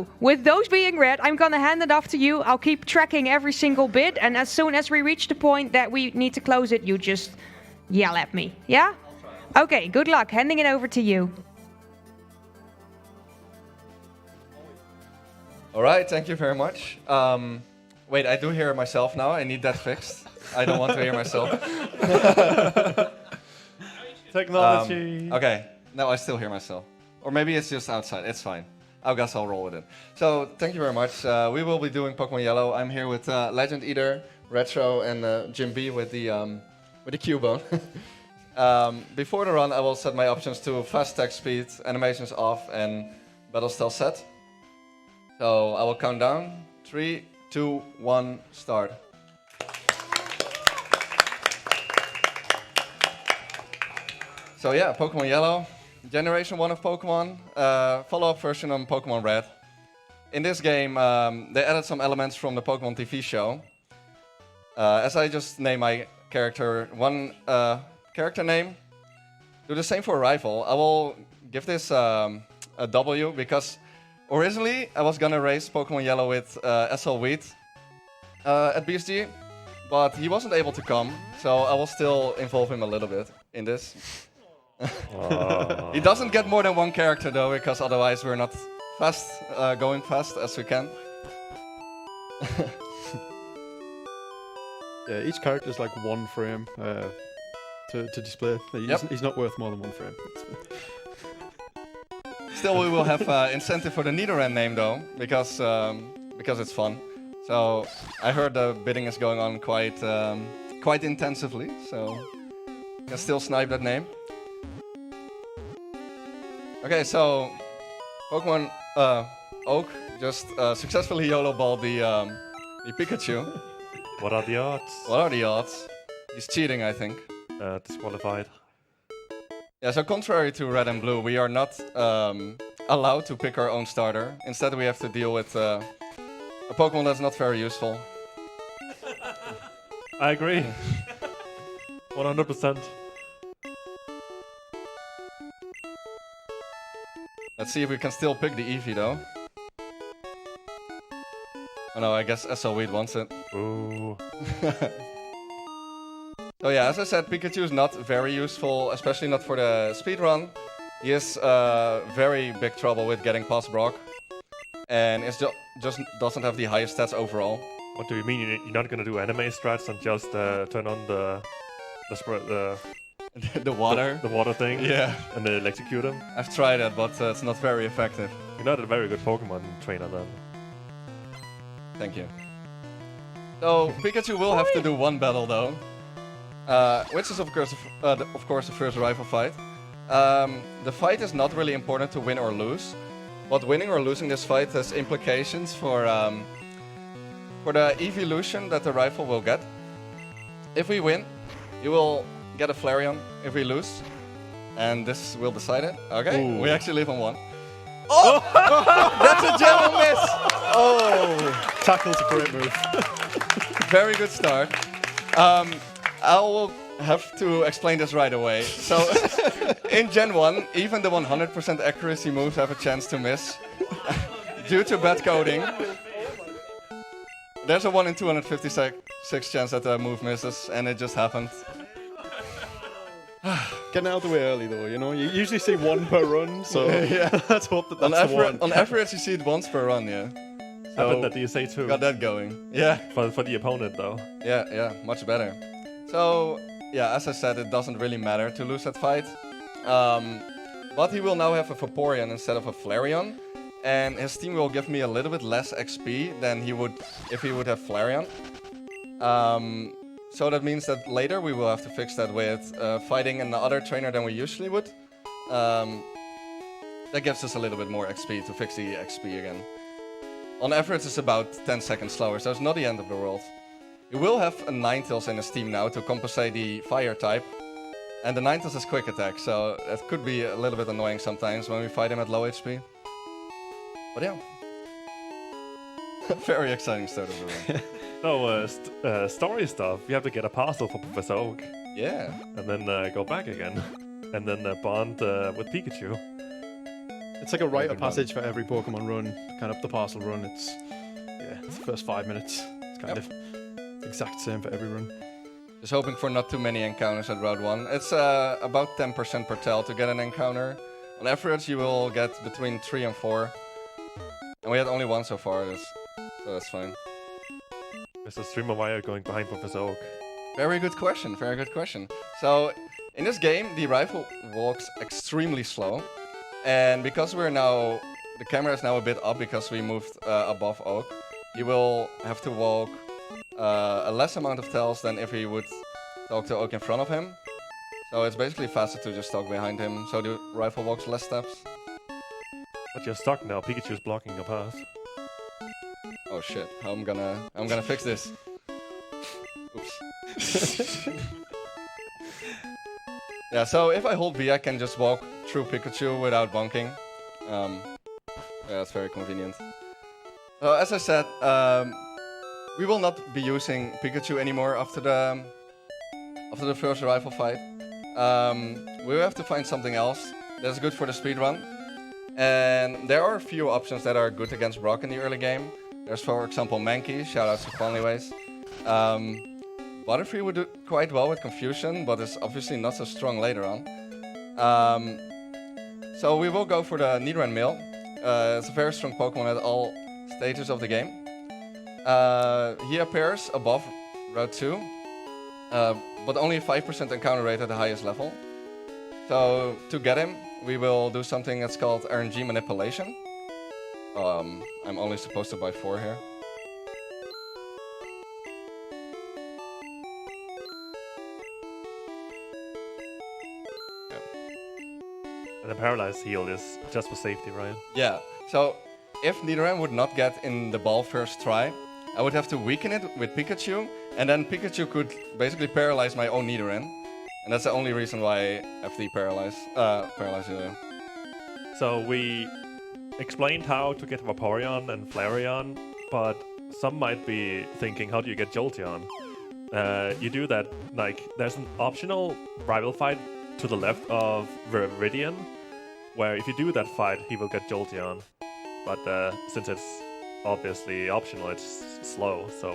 So, with those being read, I'm gonna hand it off to you. I'll keep tracking every single bit, and as soon as we reach the point that we need to close it, you just yell at me, yeah? Okay, good luck. Handing it over to you. All right, thank you very much. Wait, I do hear myself now. I need that fixed. I don't want to hear myself. Technology. Okay, now I still hear myself. Or maybe it's just outside. It's fine. I guess I'll roll with it. So, thank you very much. We will be doing Pokémon Yellow. I'm here with Legend Eater, Retro, and Jim B with the Cubone. Before the run, I will set my options to fast attack speed, animations off, and battle style set. So I will count down. 3, 2, 1, start. So yeah, Pokémon Yellow, Generation 1 of Pokémon, follow-up version on Pokémon Red. In this game, they added some elements from the Pokémon TV show. As I just named my character one character name, do the same for a rival. I will give this a W because originally I was gonna race Pokémon Yellow with SL Wheat at BSG, but he wasn't able to come, so I will still involve him a little bit in this. He doesn't get more than one character though, because otherwise we're not going fast as we can. Yeah, each character is like 1 frame to display. He's not worth more than 1 frame. Still, we will have incentive for the Nidoran name though, because it's fun. So I heard the bidding is going on quite intensively, so you can still snipe that name. Okay, so Pokemon Oak just successfully YOLO balled the Pikachu. What are the odds? What are the odds? He's cheating, I think. Disqualified. Yeah, so contrary to Red and Blue, we are not allowed to pick our own starter. Instead, we have to deal with a Pokemon that's not very useful. I agree. 100%. Let's see if we can still pick the Eevee, though. Oh no, I guess SL Wheat wants it. Ooh. So yeah, as I said, Pikachu is not very useful, especially not for the speedrun. He is very big trouble with getting past Brock. And it just doesn't have the highest stats overall. What do you mean? You're not gonna do anime strats and just turn on the the water? The water thing? Yeah. And then electrocute him? I've tried it, but it's not very effective. You're not a very good Pokemon trainer then. Thank you. So, Pikachu will have to do one battle though. Which is of course the first rival fight. The fight is not really important to win or lose. But winning or losing this fight has implications for the evolution that the rival will get. If we win, you will get a Flareon. If we lose, and this will decide it. Okay, ooh. We actually live on 1. Oh! That's a general miss! Oh! Tackle's a great move. Very good start. I will have to explain this right away. So, in Gen 1, even the 100% accuracy moves have a chance to miss. Due to bad coding. There's a 1 in 256 chance that the move misses, and it just happened. Getting out of the way early though, you know? You usually see 1 per run, so yeah. Let's hope that that's the one. On average, you see it once per run, yeah. So I bet that you say too. Got that going. Yeah. For the opponent though. Yeah, much better. So, yeah, as I said, it doesn't really matter to lose that fight. But he will now have a Vaporeon instead of a Flareon. And his team will give me a little bit less XP than he would if he would have Flareon. So that means that later we will have to fix that with fighting another trainer than we usually would. That gives us a little bit more XP to fix the XP again. On average, it's about 10 seconds slower, so it's not the end of the world. We will have a Ninetales in his team now to compensate the fire type. And the Ninetales has quick attack, so that could be a little bit annoying sometimes when we fight him at low HP. But yeah. Very exciting start of the run. No, story stuff. You have to get a parcel for Professor Oak. Yeah. And then go back again. And then bond with Pikachu. It's like a rite of passage for every Pokemon run, kind of up the parcel run. It's the first 5 minutes. It's kind of exact same for every run. Just hoping for not too many encounters at Route 1. It's about 10% per tell to get an encounter. On average, you will get between 3 and 4. And we had only 1 so far, so that's fine. Mr. Streamer, why are you going behind Professor Oak? Very good question, very good question. So, in this game, the rifle walks extremely slow. And because the camera is now a bit up because we moved above Oak, he will have to walk a less amount of tells than if he would talk to Oak in front of him. So it's basically faster to just talk behind him, so the rifle walks less steps. But you're stuck now, Pikachu's blocking your path. Oh shit, I'm gonna fix this. Oops. Yeah, so if I hold B, I can just walk through Pikachu without bonking. Yeah, that's very convenient. So as I said, we will not be using Pikachu anymore after the first rifle fight. We will have to find something else that's good for the speedrun. And there are a few options that are good against Brock in the early game. There's, for example, Mankey, shoutouts to Fondlyways. Butterfree would do quite well with Confusion, but is obviously not so strong later on. So we will go for the Nidoran male. It's a very strong Pokemon at all stages of the game. He appears above Route 2, but only 5% encounter rate at the highest level. So to get him, we will do something that's called RNG manipulation. I'm only supposed to buy 4 here. And the Paralyzed Heal is just for safety, right? Yeah, so if Nidoran would not get in the ball first try, I would have to weaken it with Pikachu, and then Pikachu could basically paralyze my own Nidoran. And that's the only reason why FD paralyze. So we explained how to get Vaporeon and Flareon, but some might be thinking, how do you get Jolteon? You do that, like, there's an optional rival fight to the left of Viridian, where if you do that fight, he will get Jolteon. But since it's obviously optional, it's slow, so...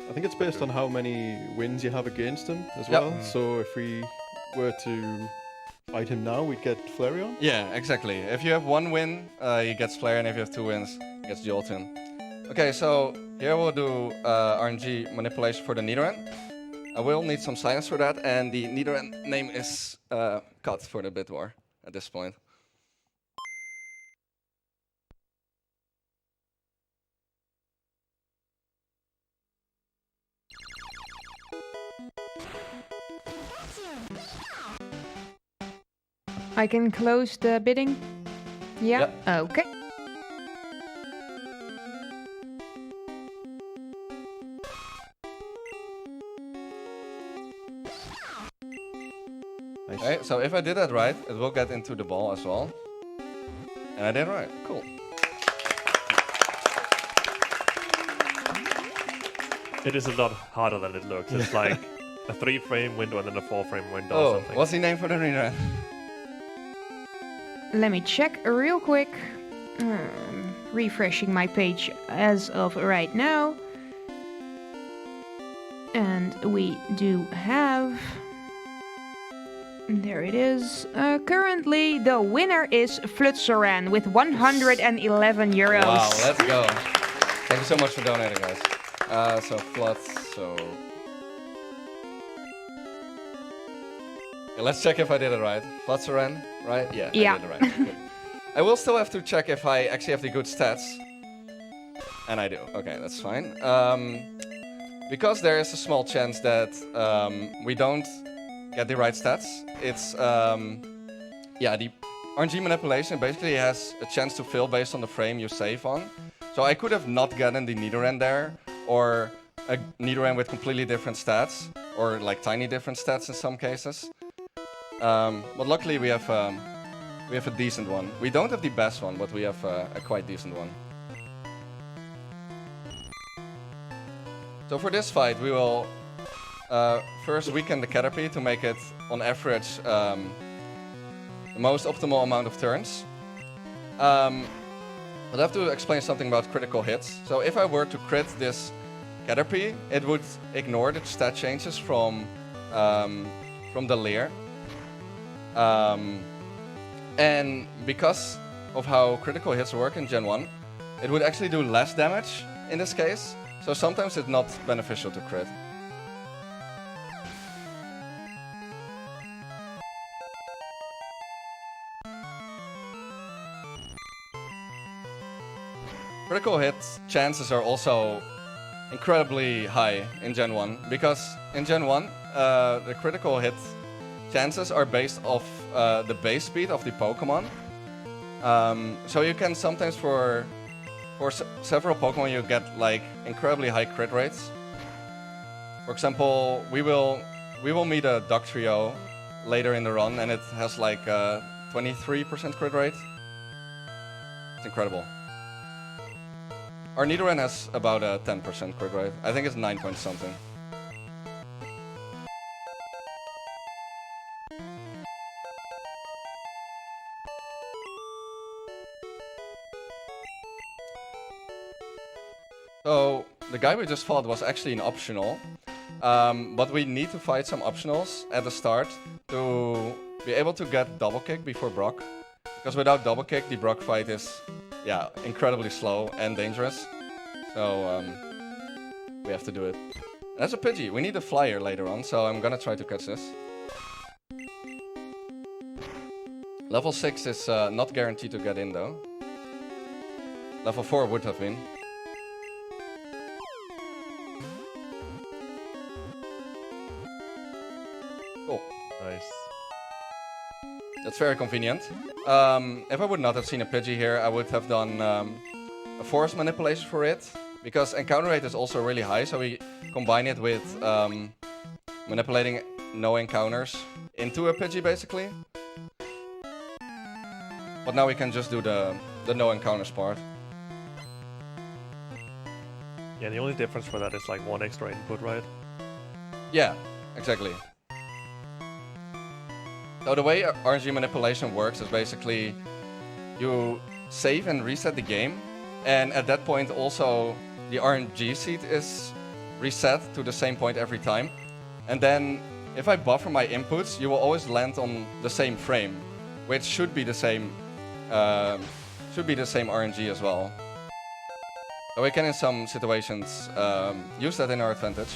I think it's based on how many wins you have against him as well. So if we were to fight him now, we'd get Flareon? Yeah, exactly. If you have 1 win, he gets Flareon. If you have 2 wins, he gets Jolteon. Okay, so here we'll do RNG manipulation for the Nidoran. I will need some science for that, and the Nidoran name is cut for the bit war at this point. I can close the bidding. Yeah. Yep. Okay. Nice. Okay, so if I did that right, it will get into the ball as well. And I did right. Cool. It is a lot harder than it looks. It's like a 3-frame window and then a 4-frame window or something. What's the name for the Nidoran? Let me check real quick. Refreshing my page as of right now. And we do have... There it is. Currently, the winner is Flutzoran with 111 euros. Wow, let's go. Thank you so much for donating, guys. So Flutz, so... Okay, let's check if I did it right. Flutzoran, right? Yeah, Yeah. I did it right. Good. I will still have to check if I actually have the good stats. And I do. Okay, that's fine. Because there is a small chance that we don't get the right stats. It's, the RNG manipulation basically has a chance to fail based on the frame you save on. So I could have not gotten the Nidoran there, or a Nidoran with completely different stats, or like tiny different stats in some cases. But luckily we have a decent one. We don't have the best one, but we have a quite decent one. So for this fight, we will first weaken the Caterpie to make it, on average, the most optimal amount of turns. I'll have to explain something about critical hits. So if I were to crit this Caterpie, it would ignore the stat changes from the Leer. And because of how critical hits work in Gen 1, it would actually do less damage in this case. So sometimes it's not beneficial to crit. Critical hit chances are also incredibly high in Gen 1, because in Gen 1, the critical hit chances are based off the base speed of the Pokémon. So you can sometimes, for several Pokémon, you get like incredibly high crit rates. For example, we will meet a Dugtrio later in the run, and it has like 23% crit rate. It's incredible. Our Nidoran has about a 10% crit rate. I think it's 9 point something. So the guy we just fought was actually an optional, but we need to fight some optionals at the start to be able to get double kick before Brock, because without double kick the Brock fight is incredibly slow and dangerous. So we have to do it. And that's a Pidgey. We need a flyer later on, so I'm gonna try to catch this. Level 6 is not guaranteed to get in though. Level 4 would have been. Cool. Nice. That's very convenient. If I would not have seen a Pidgey here, I would have done a force manipulation for it, because encounter rate is also really high, so we combine it with manipulating no encounters into a Pidgey basically. But now we can just do the no encounters part. Yeah, the only difference for that is like 1 extra input, right? Yeah, exactly. So the way RNG manipulation works is basically you save and reset the game, and at that point also the RNG seed is reset to the same point every time. And then if I buffer my inputs, you will always land on the same frame, which should be the same RNG as well. So we can in some situations use that in our advantage.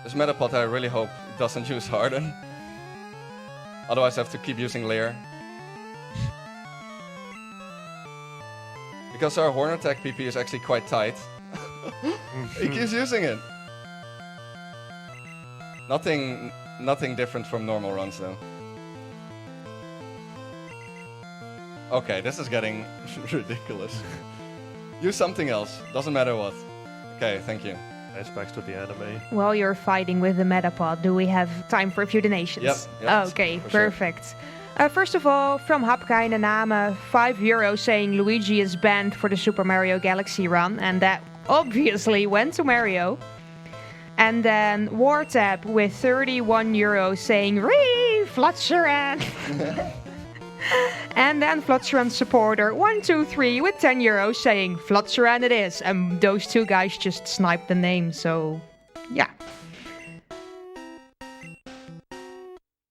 This Metapod I really hope it doesn't use Harden. Otherwise I have to keep using Leer. Because our Horn Attack PP is actually quite tight. He keeps using it. Nothing different from normal runs though. Okay, this is getting ridiculous. Use something else, doesn't matter what. Okay, thank you. Nice back to the anime. While you're fighting with the Metapod, do we have time for a few donations? Yep, Okay, for sure. perfect. First of all, from Hapkaine Name, €5 saying Luigi is banned for the Super Mario Galaxy run, and that obviously went to Mario. And then Wartap with €31 saying Flutshuran. And then Flutshuran supporter 123 with €10 saying Flutshuran it is. And those two guys just sniped the name, so yeah.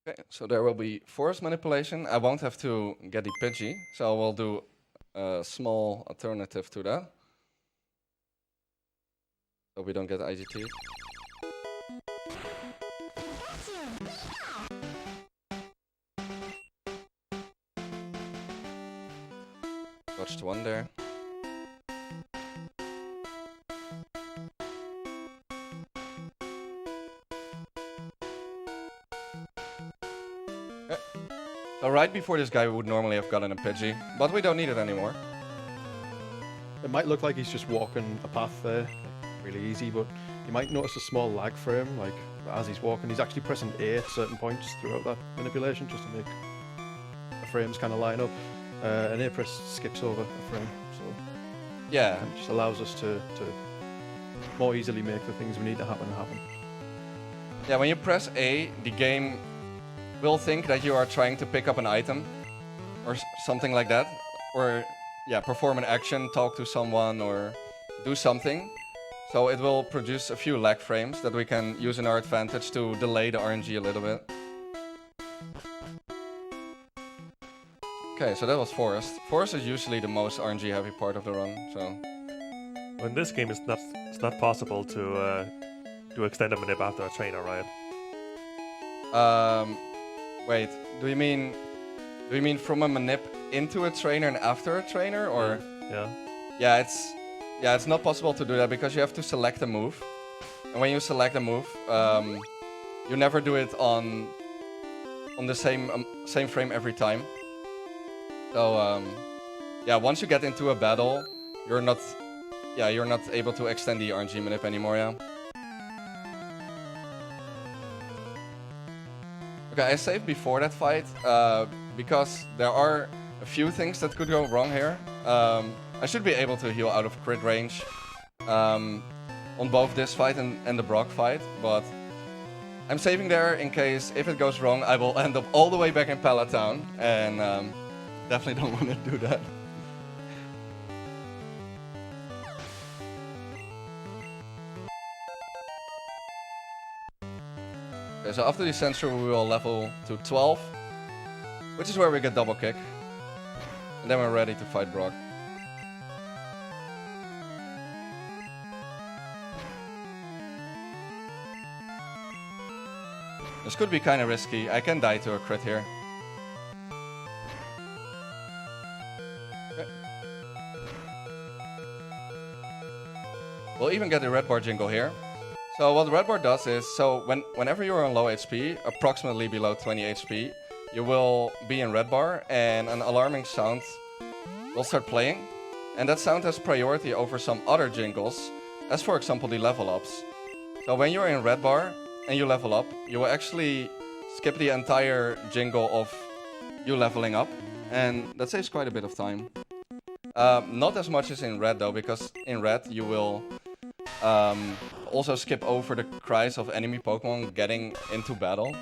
Okay, so there will be force manipulation. I won't have to get the Pidgey, so we'll do a small alternative to that. So we don't get IGT. Watched one there. Okay. So right before this guy we would normally have gotten a Pidgey, but we don't need it anymore. It might look like he's just walking a path there, like, really easy, but you might notice a small lag frame, like as he's walking. He's actually pressing A at certain points throughout that manipulation just to make the frames kind of line up. And A press skips over a frame, so Yeah. it just allows us to more easily make the things we need to happen. Yeah, when you press A, the game will think that you are trying to pick up an item or something like that. or yeah, perform an action, talk to someone, or do something. So it will produce a few lag frames that we can use in our advantage to delay the RNG a little bit. Okay, so that was Forest. Forest is usually the most RNG heavy part of the run, so... Well, in this game, it's not possible to do extended manip after a trainer, right? Wait, do you mean from a manip into a trainer and after a trainer, or? Yeah. Yeah, it's not possible to do that because you have to select a move, and when you select a move, you never do it on the same frame every time. So yeah, once you get into a battle, you're not able to extend the RNG manip anymore. Yeah. Okay, I saved before that fight because there are a few things that could go wrong here. I should be able to heal out of crit range on both this fight and the Brock fight, but I'm saving there in case if it goes wrong, I will end up all the way back in Pallet Town, and definitely don't want to do that. Okay, so after the sensor we will level to 12, which is where we get double kick. And then we're ready to fight Brock. This could be kind of risky. I can die to a crit here. Okay. We'll even get the red bar jingle here. So what the red bar does is, so whenever you're on low HP, approximately below 20 HP, you will be in red bar and an alarming sound will start playing. And that sound has priority over some other jingles, as for example the level ups. So when you're in red bar and you level up, you will actually skip the entire jingle of you leveling up, and that saves quite a bit of time. Not as much as in red though, because in red you will also skip over the cries of enemy Pokemon getting into battle,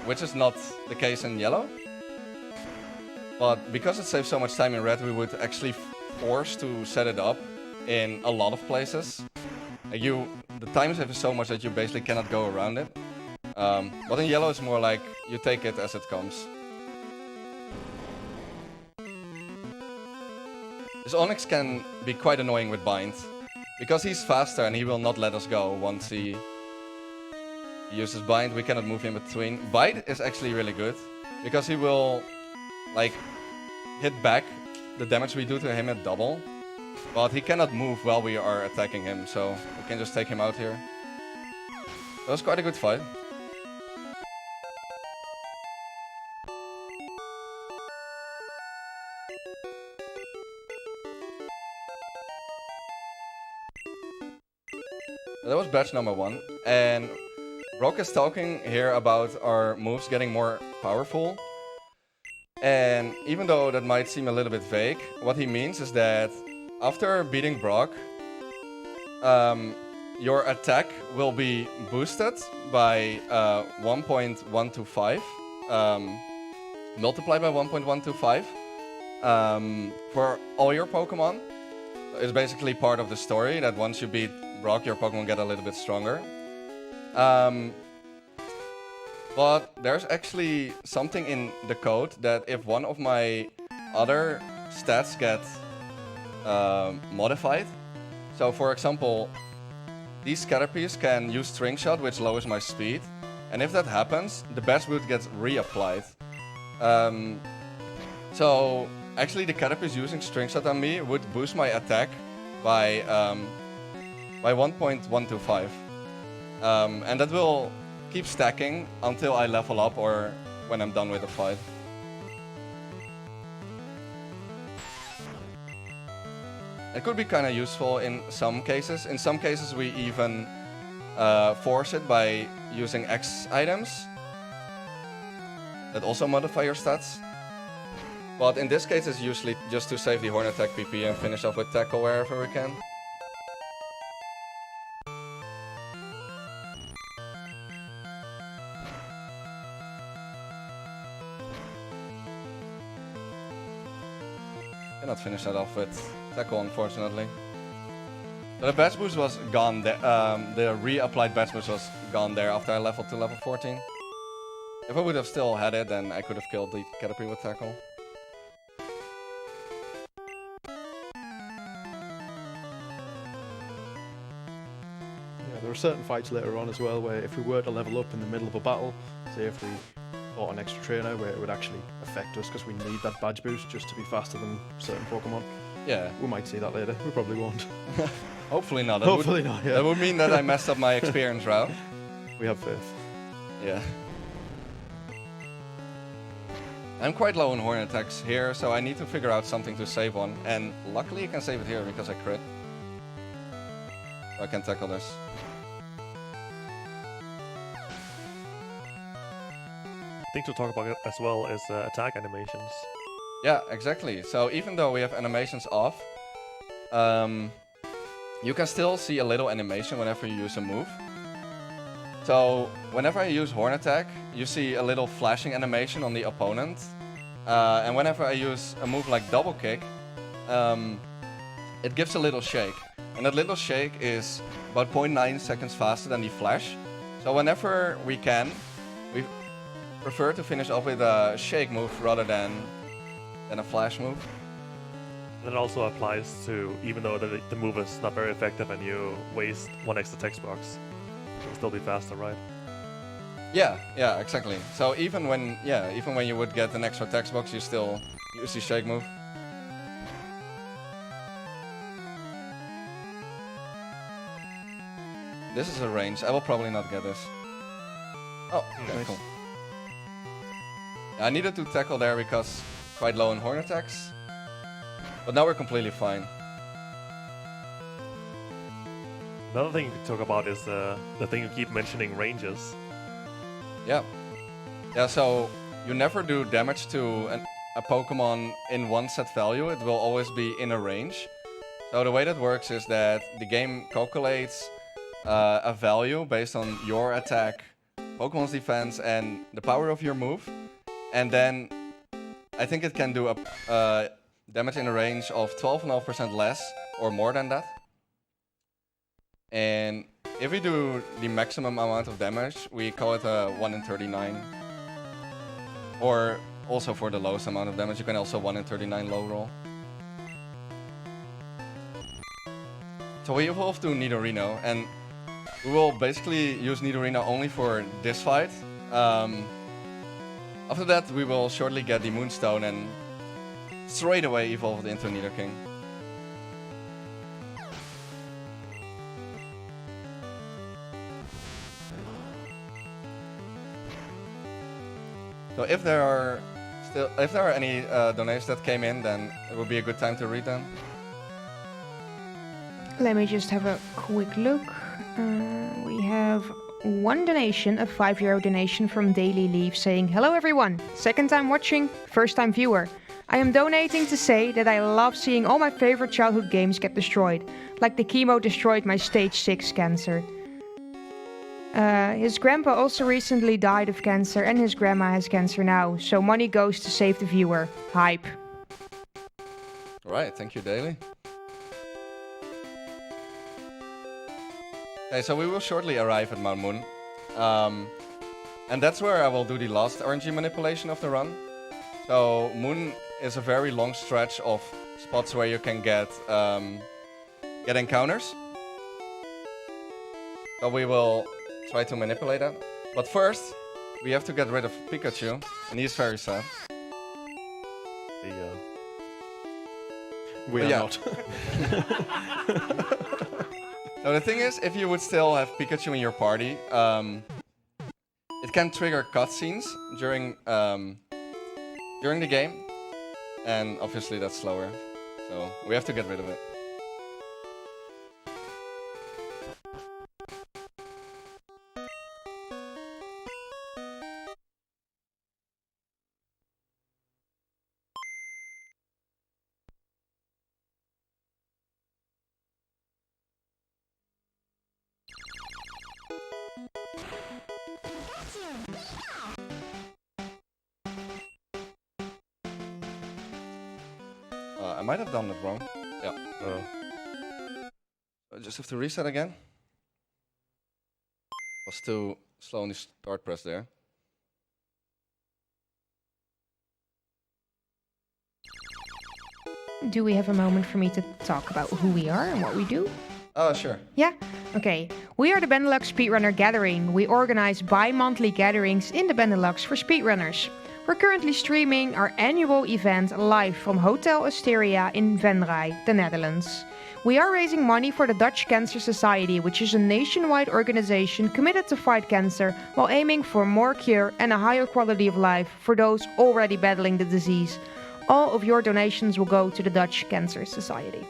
which is not the case in yellow. But because it saves so much time in red, we would actually force to set it up in a lot of places. The time save is so much that you basically cannot go around it. But in yellow it's more like you take it as it comes. This Onyx can be quite annoying with Bind, because he's faster and he will not let us go once he uses Bind. We cannot move in between. Bite is actually really good, because he will like hit back the damage we do to him at double, but he cannot move while we are attacking him, so we can just take him out here. That was quite a good fight. That was batch number 1, and Brock is talking here about our moves getting more powerful. And even though that might seem a little bit vague, what he means is that after beating Brock, your attack will be boosted by 1.125, multiplied by 1.125 for all your Pokemon. It's basically part of the story that once you beat Brock, your Pokemon get a little bit stronger. But there's actually something in the code that if one of my other stats get modified, so for example, these Caterpies can use String Shot, which lowers my speed, and if that happens, the Bash Boot gets reapplied. So actually the Caterpies using String Shot on me would boost my attack by 1.125. And that will keep stacking until I level up or when I'm done with the fight. It could be kind of useful in some cases. In some cases we even force it by using X items that also modify your stats. But in this case it's usually just to save the Horn Attack PP and finish off with Tackle wherever we can. Cannot finish that off with tackle, unfortunately. So the badge boost was gone there. The reapplied badge boost was gone there after I leveled to level 14. If I would have still had it, then I could have killed the Caterpie with tackle. Yeah, there are certain fights later on as well where if we were to level up in the middle of a battle, say if we fought an extra trainer, where it would actually affect us because we need that badge boost just to be faster than certain Pokemon. Yeah. We might see that later. We probably won't. Hopefully not. Hopefully not, yeah. That would mean that I messed up my experience route. We have faith. Yeah. I'm quite low on horn attacks here, so I need to figure out something to save on. And luckily I can save it here because I crit. So I can tackle this. thing to talk about as well is attack animations. Yeah, exactly. So even though we have animations off, you can still see a little animation whenever you use a move. So whenever I use Horn Attack, you see a little flashing animation on the opponent. And whenever I use a move like Double Kick, it gives a little shake. And that little shake is about 0.9 seconds faster than the flash. So whenever we can, we prefer to finish off with a shake move rather than a flash move. That also applies to, even though the move is not very effective and you waste one extra text box, it'll still be faster, right? Yeah, exactly. So even when you would get an extra text box, you still use the shake move. This is a range. I will probably not get this. Oh, okay, Nice. cool. Yeah, I needed to tackle there because quite low on horn attacks. But now we're completely fine. Another thing to talk about is the thing you keep mentioning, ranges. Yeah. Yeah, so you never do damage to a Pokemon in one set value. It will always be in a range. So the way that works is that the game calculates a value based on your attack, Pokemon's defense, and the power of your move. And then I think it can do a damage in a range of 12.5% less or more than that. And if we do the maximum amount of damage, we call it a 1 in 39. Or also for the lowest amount of damage, you can also 1 in 39 low roll. So we evolve to Nidorino, and we will basically use Nidorino only for this fight. After that, we will shortly get the Moonstone and straight away evolve it into Nidoking. So if there are any donations that came in, then it would be a good time to read them. Let me just have a quick look. We have one donation, a €5 donation from Daily Leaf saying, "Hello everyone, second time watching, first time viewer. I am donating to say that I love seeing all my favorite childhood games get destroyed, like the chemo destroyed my stage 6 cancer. His grandpa also recently died of cancer and his grandma has cancer now, so money goes to save the viewer. Hype." Alright, thank you, Daily. Okay, so we will shortly arrive at Mount Moon. And that's where I will do the last RNG manipulation of the run. So Moon is a very long stretch of spots where you can get encounters. So we will try to manipulate that. But first, we have to get rid of Pikachu, and he's very sad. We are Yeah. not. So the thing is, if you would still have Pikachu in your party, it can trigger cutscenes during the game, and obviously that's slower. So we have to get rid of it. I might have done it wrong. Yeah. I just have to reset again. Was too slow on the start press there. Do we have a moment for me to talk about who we are and what we do? Oh, sure. Yeah? Okay. We are the Benelux Speedrunner Gathering. We organize bi-monthly gatherings in the Benelux for speedrunners. We're currently streaming our annual event live from Hotel Asteria in Venray, the Netherlands. We are raising money for the Dutch Cancer Society, which is a nationwide organization committed to fight cancer while aiming for more cure and a higher quality of life for those already battling the disease. All of your donations will go to the Dutch Cancer Society.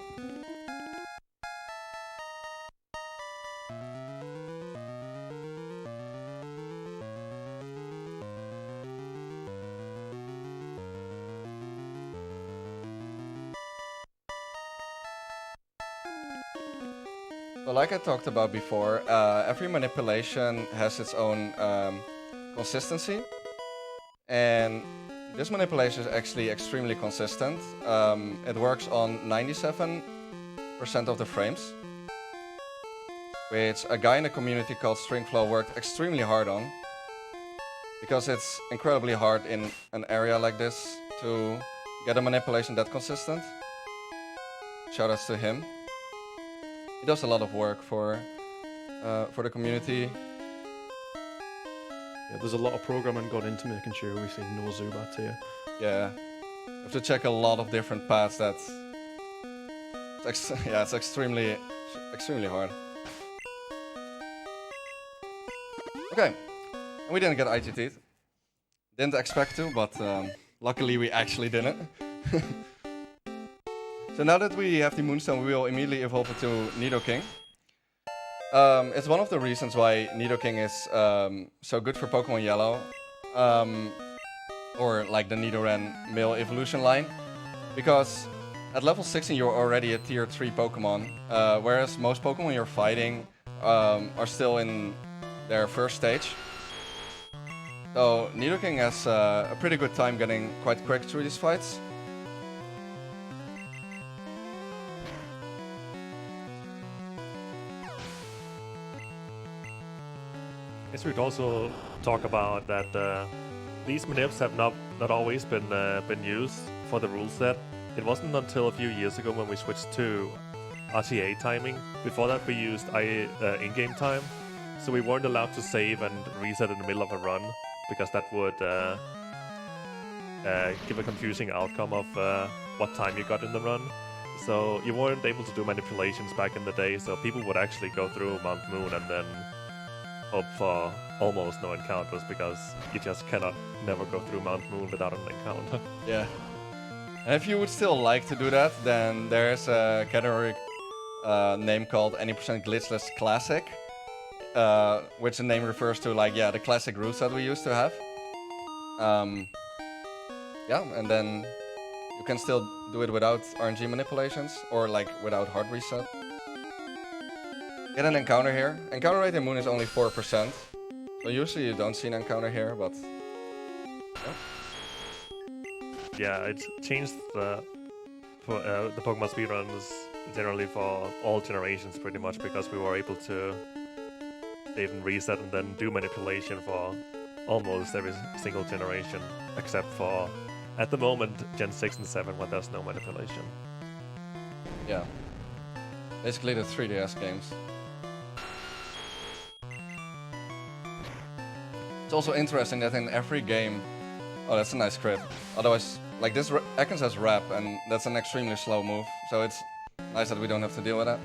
So like I talked about before, every manipulation has its own consistency. And this manipulation is actually extremely consistent. It works on 97% of the frames, which a guy in the community called Stringflow worked extremely hard on, because it's incredibly hard in an area like this to get a manipulation that consistent. Shoutouts to him. He does a lot of work for the community. Yeah, there's a lot of programming gone into making sure we see no Zubats here. Yeah, you have to check a lot of different paths. It's extremely hard. Okay, and we didn't get IGT'd. Didn't expect to, but luckily we actually didn't. So now that we have the Moonstone, we will immediately evolve it to Nidoking. It's one of the reasons why Nidoking is so good for Pokémon Yellow, or like the Nidoran male evolution line, because at level 16 you're already a tier 3 Pokémon, whereas most Pokémon you're fighting are still in their first stage. So Nidoking has a pretty good time getting quite quick through these fights. Yes, we'd also talk about that these manips have not always been used for the rule set. It wasn't until a few years ago when we switched to RTA timing. Before that we used in-game time, so we weren't allowed to save and reset in the middle of a run, because that would give a confusing outcome of what time you got in the run. So you weren't able to do manipulations back in the day, so people would actually go through Mount Moon and then hope for almost no encounters, because you just cannot never go through Mount Moon without an encounter. Yeah. And if you would still like to do that, then there's a category name called Any % Glitchless Classic, which the name refers to, like, the classic rules that we used to have. Yeah, and then you can still do it without RNG manipulations, or like without hard reset. Get an encounter here. Encounter rate in Moon is only 4%. So usually you don't see an encounter here, but Yeah, it's changed the Pokemon speedruns generally for all generations pretty much, because we were able to save and reset and then do manipulation for almost every single generation, except for, at the moment, Gen 6 and 7, when there's no manipulation. yeah. Basically the 3DS games. It's also interesting that in every game... Oh, that's a nice crit. Otherwise, like this, Ekans has Wrap, and that's an extremely slow move, so it's nice that we don't have to deal with that.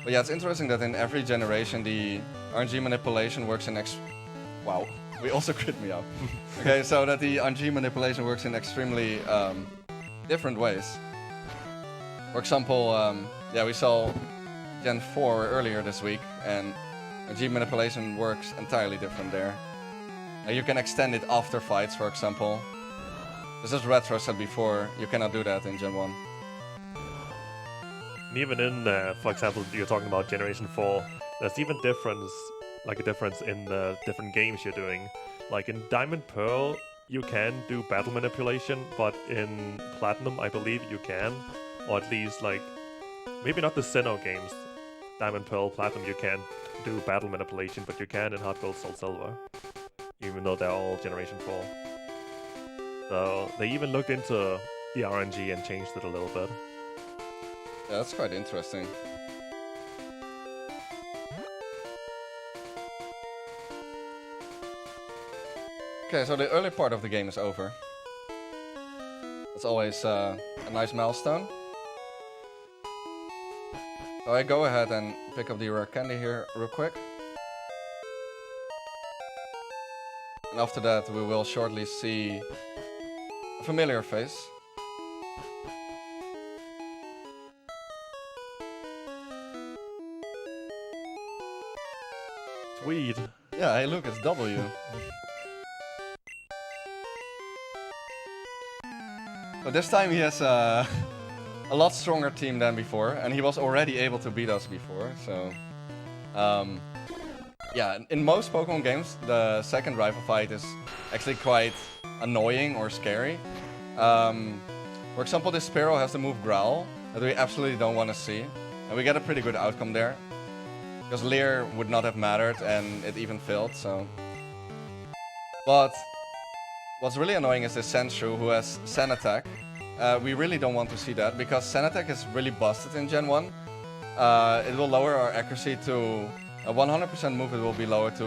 But yeah, it's interesting that in every generation the RNG manipulation works in Wow, we also crit me up. Okay, so that the RNG manipulation works in extremely different ways. For example, yeah, we saw Gen 4 earlier this week, and RNG manipulation works entirely different there. You can extend it after fights, for example. This is Retro said before, you cannot do that in Gen 1. And even in, for example, you're talking about Generation 4, there's even a difference in the different games you're doing. Like in Diamond Pearl, you can do battle manipulation, but in Platinum, I believe you can. Or at least, like, maybe not the Sinnoh games. Diamond, Pearl, Platinum, you can't do battle manipulation, but you can in Hot Gold, Soul Silver. Even though they're all Generation 4. So they even looked into the RNG and changed it a little bit. Yeah, that's quite interesting. Okay, so the early part of the game is over. It's always a nice milestone. So I go ahead and pick up the rare candy here real quick. And after that we will shortly see a familiar face. Sweet. Yeah, hey look, it's W. But this time he has a lot stronger team than before, and he was already able to beat us before, so... yeah, in most Pokemon games, the second rival fight is actually quite annoying or scary. For example, this Spearow has the move Growl, that we absolutely don't want to see. And we get a pretty good outcome there. Because Leer would not have mattered, and it even failed, so... But what's really annoying is this Sandshrew, who has Sand Attack. We really don't want to see that, because Sand Attack is really busted in Gen 1. It will lower our accuracy to... A 100% move, it will be lowered to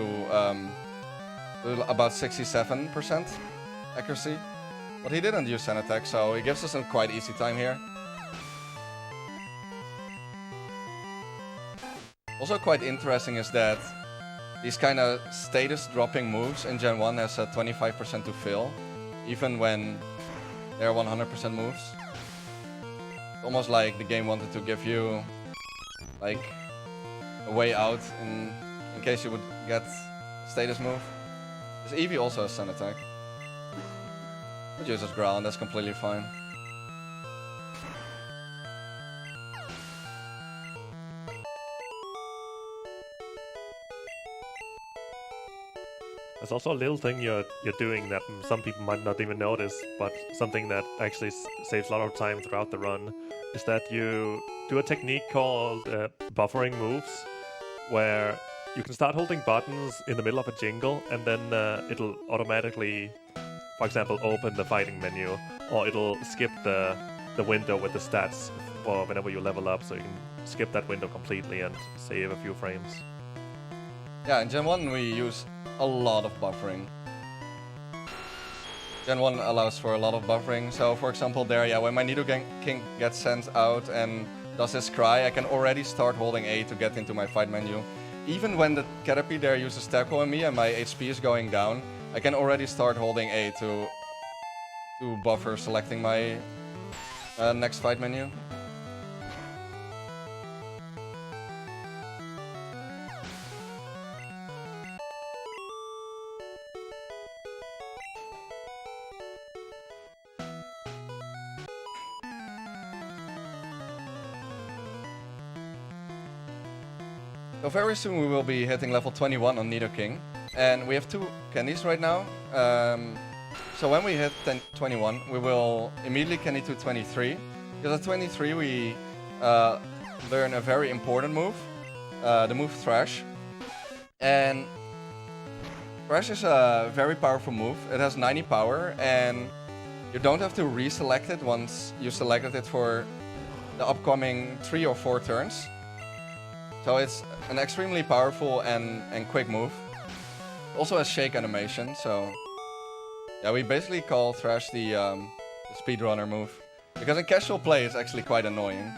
about 67% accuracy. But he didn't use Sand Attack, so he gives us a quite easy time here. Also quite interesting is that these kind of status dropping moves in Gen 1 has a 25% to fail, even when they're 100% moves. It's almost like the game wanted to give you like a way out in case you would get status move. This Eevee also has Sun Attack. But uses Growl, and that's completely fine. There's also a little thing you're doing that some people might not even notice, but something that actually saves a lot of time throughout the run, is that you do a technique called buffering moves, where you can start holding buttons in the middle of a jingle, and then it'll automatically, for example, open the fighting menu, or it'll skip the window with the stats for whenever you level up, so you can skip that window completely and save a few frames. Yeah, in Gen 1 we use a lot of buffering. Gen 1 allows for a lot of buffering, so for example there, yeah, when my Nidoking gets sent out and does his cry, I can already start holding A to get into my fight menu. Even when the Caterpie there uses Tackle on me and my HP is going down, I can already start holding A to buffer selecting my next fight menu. So very soon we will be hitting level 21 on Nidoking, and we have 2 candies right now. So when we hit 21, we will immediately candy to 23, because at 23 we learn a very important move, the move Thrash. And Thrash is a very powerful move. It has 90 power, and you don't have to reselect it once you selected it for the upcoming 3 or 4 turns. So it's an extremely powerful and quick move. Also has shake animation, so yeah, we basically call Thrash the speedrunner move. Because in casual play it's actually quite annoying.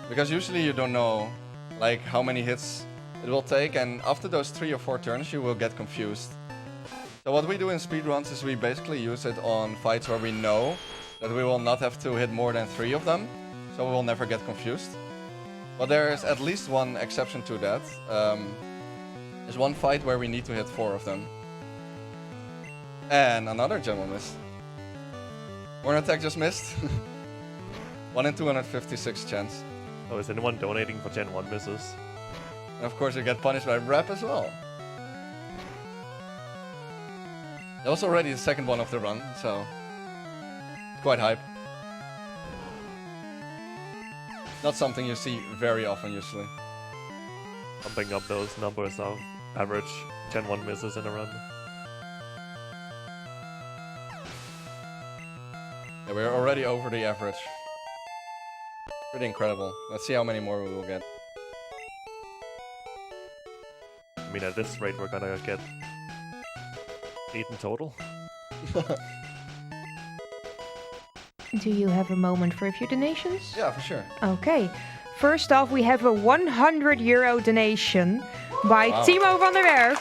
Because usually you don't know like how many hits it will take, and after those 3 or 4 turns you will get confused. So what we do in speedruns is we basically use it on fights where we know that we will not have to hit more than 3 of them, so we will never get confused. But there is at least one exception to that. There's one fight where we need to hit 4 of them. And another Gen 1 miss. One attack just missed. 1 in 256 chance. Oh, is anyone donating for Gen 1 misses? And of course you get punished by Rap as well. That was already the second one of the run, so quite hype. Not something you see very often usually. Pumping up those numbers of average Gen 1 misses in a run. Yeah, we're already over the average. Pretty incredible. Let's see how many more we will get. I mean, at this rate, we're gonna get 8 in total. Do you have a moment for a few donations? Yeah, for sure. Okay. First off, we have a €100 donation by Timo van der Werf.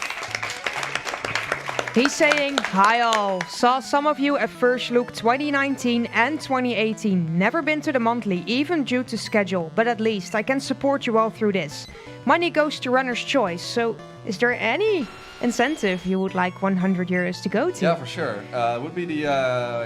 He's saying, "Hi all, saw some of you at First Look 2019 and 2018. Never been to the monthly, even due to schedule, but at least I can support you all through this. Money goes to runner's choice, so is there any incentive you would like €100 to go to?" Yeah, for sure. It would be the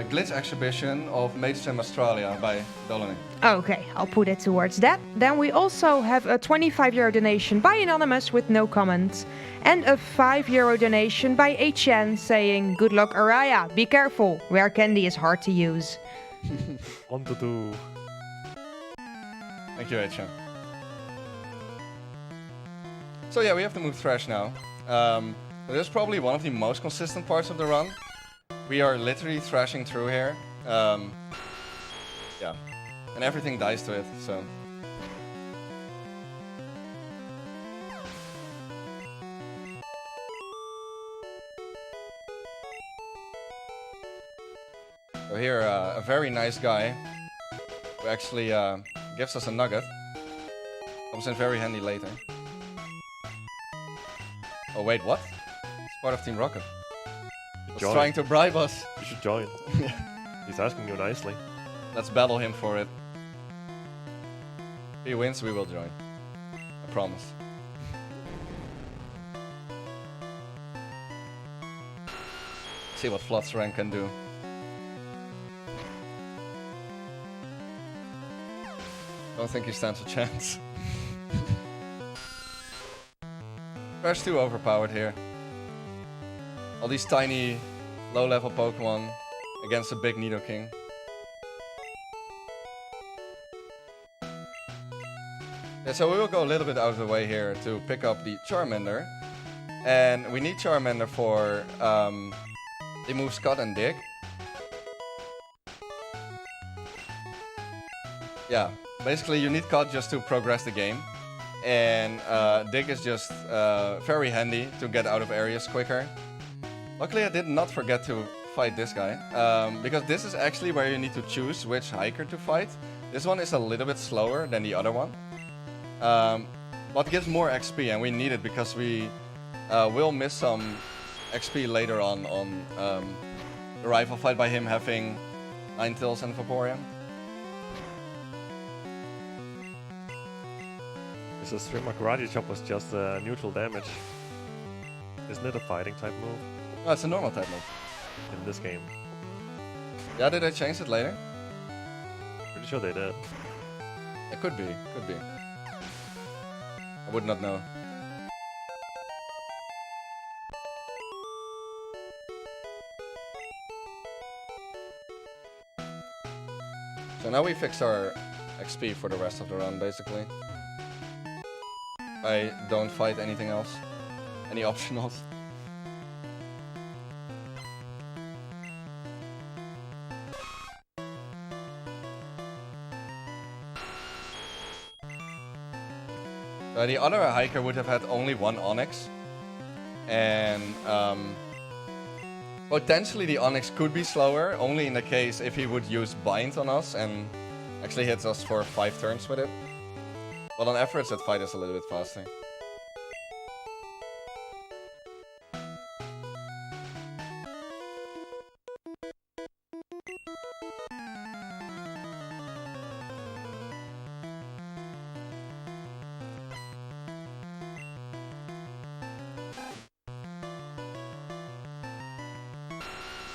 Glitch exhibition of Mage Sim Australia by Dolony. Okay, I'll put it towards that. Then we also have a €25 donation by Anonymous with no comment. And a €5 donation by HN saying, "Good luck Araya, be careful, rare candy is hard to use." On to do. Thank you, HM. So yeah, we have to move Thresh now. This is probably one of the most consistent parts of the run. We are literally thrashing through here. Yeah, and everything dies to it, so. So here, a very nice guy who actually gives us a nugget. Comes in very handy later. Oh wait, what? It's part of Team Rocket. He's Join. trying to bribe us. You should join. He's asking you nicely. Let's battle him for it. If he wins, we will join. I promise. See what Flood's rank can do. Don't think he stands a chance. Thresh too overpowered here. All these tiny, low-level Pokemon against a big Nidoking. Yeah, so we will go a little bit out of the way here to pick up the Charmander. And we need Charmander for the moves Cut and Dig. Yeah, basically you need Cut just to progress the game. And Dig is just very handy to get out of areas quicker. Luckily I did not forget to fight this guy, because this is actually where you need to choose which hiker to fight. This one is a little bit slower than the other one, but gives more XP, and we need it because we will miss some XP later on the rival fight by him having Ninetales and Vaporeon. This Streamer Karate Chop was just neutral damage. Isn't it a fighting type move No, it's a normal type move. in this game? Yeah, did they change it later? Pretty sure they did. It could be, could be. I would not know. So now we fix our XP for the rest of the run, basically. I don't fight anything else. Any optionals. The other hiker would have had only one Onyx. And potentially the Onyx could be slower, only in the case if he would use Bind on us and actually hits us for 5 turns with it. But on average that fight is a little bit faster.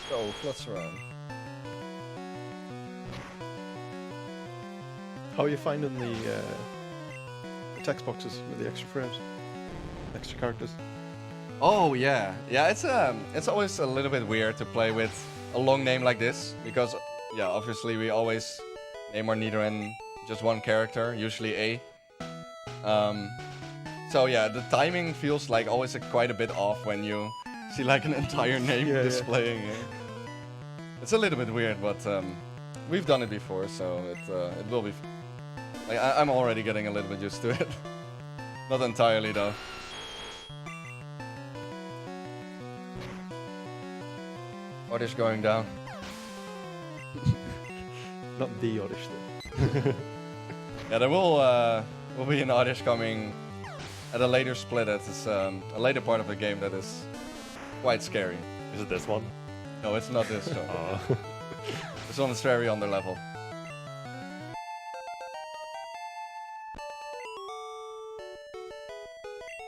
So, floods around. How are you finding the text boxes with the extra frames? Extra characters? Oh yeah, yeah. It's always a little bit weird to play with a long name like this because yeah, obviously we always name our Nidoran just one character, usually A. So yeah, the timing feels like always quite a bit off when you see like an entire name displaying here. It's a little bit weird, but we've done it before, so it will be. Like I'm already getting a little bit used to it. Not entirely though. Oddish going down. Not the Oddish though. Yeah, there will be an Oddish coming at a later split. It's a later part of the game that is quite scary. Is it this one? No, it's not this show. Oh. This one is very under level.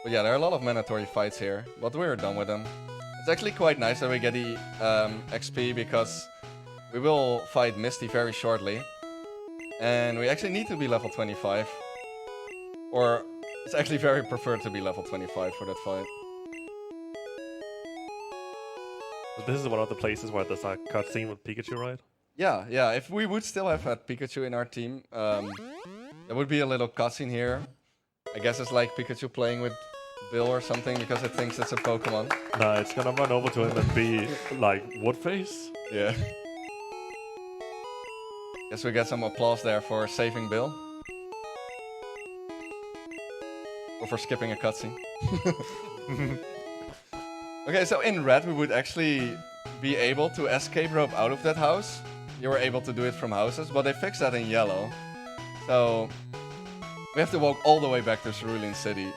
But yeah, there are a lot of mandatory fights here, but we're done with them. It's actually quite nice that we get the XP because we will fight Misty very shortly. And we actually need to be level 25. Or it's actually very preferred to be level 25 for that fight. This is one of the places where there's a cutscene with Pikachu, right? Yeah, yeah. If we would still have had Pikachu in our team, there would be a little cutscene here. I guess it's like Pikachu playing with Bill or something because it thinks it's a Pokemon. No, it's gonna run over to him and be like, what face? Yeah. Guess we get some applause there for saving Bill. Or for skipping a cutscene. Okay, so in red we would actually be able to escape rope out of that house. You were able to do it from houses, but they fixed that in yellow. So we have to walk all the way back to Cerulean City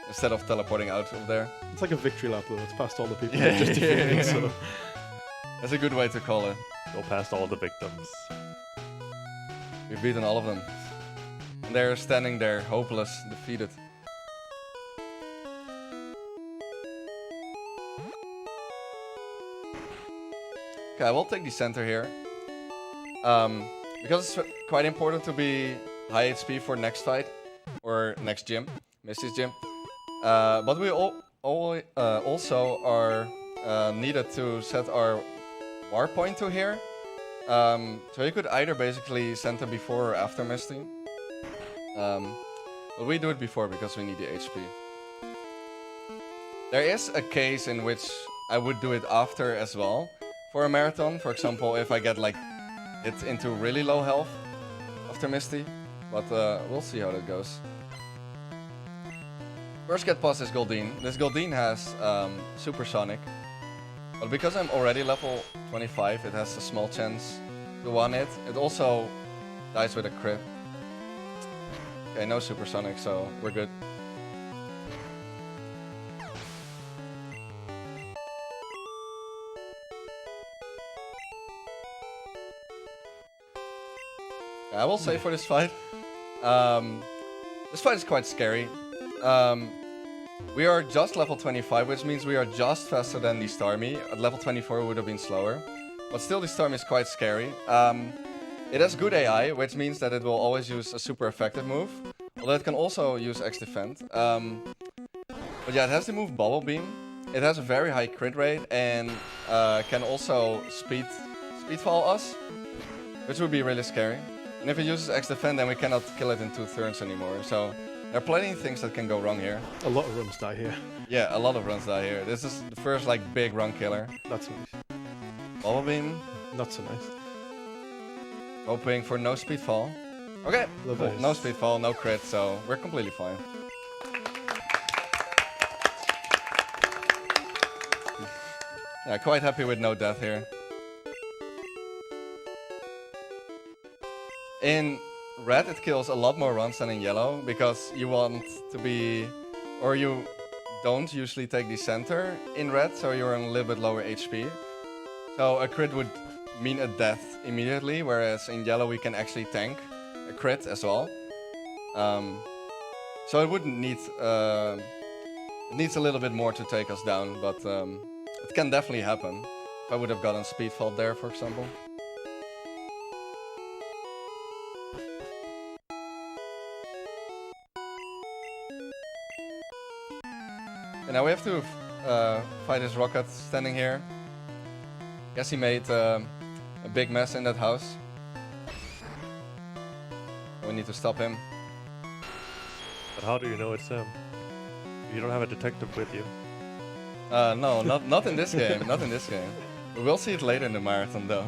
instead of teleporting out of there. It's like a victory lap though. It's past all the people Yeah, just defeated, so. That's a good way to call it. Go past all the victims. We've beaten all of them. And they're standing there, hopeless, defeated. Okay, I will take the center here. Because it's quite important to be high HP for next fight. Or next gym. Misty's gym. But we also are needed to set our war point to here. So you could either basically center before or after Misty. But we do it before because we need the HP. There is a case in which I would do it after as well. For a marathon, for example, if I get like hit into really low health after Misty. But we'll see how that goes. First get past this Goldeen. This Goldeen has Supersonic. But because I'm already level 25, it has a small chance to one hit. It also dies with a crit. Okay, no Supersonic, so we're good. I will say for this fight, this fight is quite scary. We are just level 25, which means we are just faster than the Starmie. At level 24 would have been slower. But still, the Starmie is quite scary. It has good AI, which means that it will always use a super effective move. Although it can also use X-Defend. But yeah, it has the move Bubble Beam. It has a very high crit rate and can also speedfall us. Which would be really scary. And if it uses X-Defend, then we cannot kill it in 2 turns anymore. So there are plenty of things that can go wrong here. A lot of runs die here. Yeah, a lot of runs die here. This is the first like big run killer. That's nice. Bubble Beam. Not so nice. Hoping for no speedfall. Okay, cool. No speedfall, no crit, so we're completely fine. Yeah, quite happy with no death here. In red, it kills a lot more runs than in yellow because you want to be, or you don't usually take the center in red, so you're on a little bit lower HP. So a crit would mean a death immediately, whereas in yellow we can actually tank a crit as well. So it wouldn't need, it needs a little bit more to take us down, but it can definitely happen. If I would have gotten speedfall there, for example. And now we have to fight his rocket standing here. Guess he made a big mess in that house. We need to stop him. But how do you know it's him? You don't have a detective with you. No, not in this game. Not in this game. We will see it later in the marathon, though.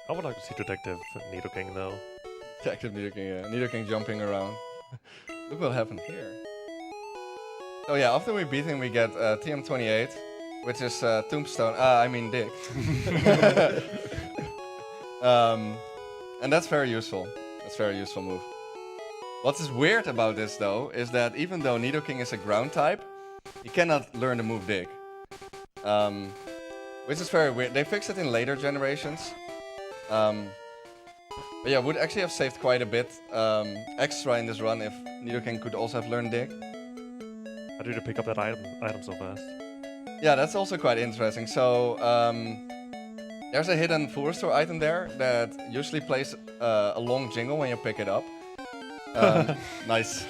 I would like to see Detective Nidoking though. Detective Nidoking, yeah. Nidoking jumping around. Look what happened here. So yeah, after we beat him, we get TM28, which is Tombstone. I mean Dick. And that's very useful. That's a very useful move. What is weird about this though is that even though Nidoking is a ground type, he cannot learn the move Dig. Which is very weird. They fixed it in later generations. But yeah, would actually have saved quite a bit extra in this run if Nidoking could also have learned Dig. How did you pick up that item so fast? Yeah, that's also quite interesting. So there's a hidden full restore item there that usually plays a long jingle when you pick it up. Nice,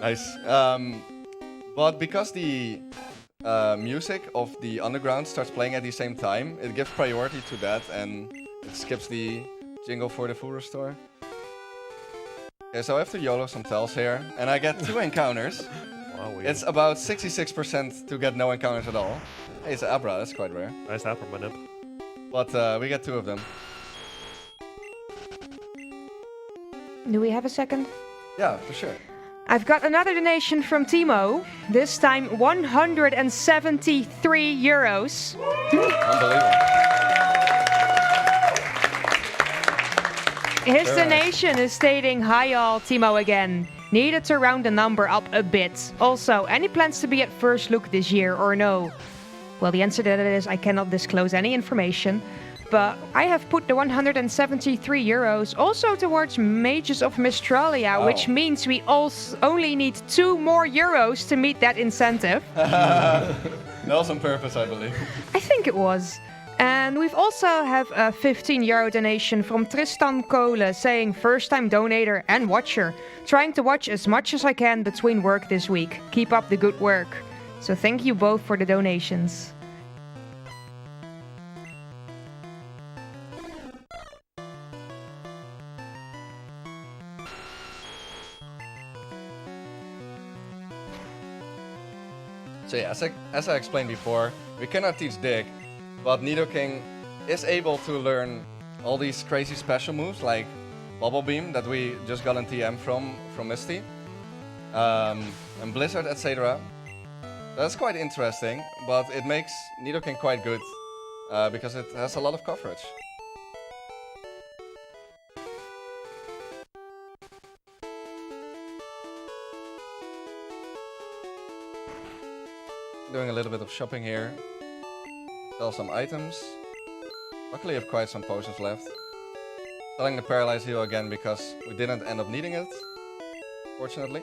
nice. But because the music of the underground starts playing at the same time, it gives priority to that and it skips the jingle for the full restore. Okay, so I have to YOLO some tells here, and I get 2 encounters. Wow, It's about 66% to get no encounters at all. Hey, it's an Abra, that's quite rare. nice Abra manip. But we get 2 of them. Do we have a second? Yeah, for sure. I've got another donation from Timo. This time 173 euros. Unbelievable. His Very donation is stating, "Hi all, Timo again. Needed to round the number up a bit. Also, any plans to be at First Look this year or no?" Well, the answer to that is I cannot disclose any information. But I have put the 173 euros also towards Mages of Mistralia, Wow. which means we only need 2 more euros to meet that incentive. That was on purpose, I believe. I think it was. And we've also have a 15 euro donation from Tristan Kohle saying first time donator and watcher. Trying to watch as much as I can between work this week. Keep up the good work. So thank you both for the donations. So yeah, as I explained before, we cannot teach Dig, but Nidoking is able to learn all these crazy special moves like Bubble Beam that we just got in TM from Misty, and Blizzard, etc. That's quite interesting, but it makes Nidoking quite good because it has a lot of coverage. Doing a little bit of shopping here. Sell some items. Luckily I have quite some potions left. Selling the Paralyze Heal again because we didn't end up needing it, fortunately.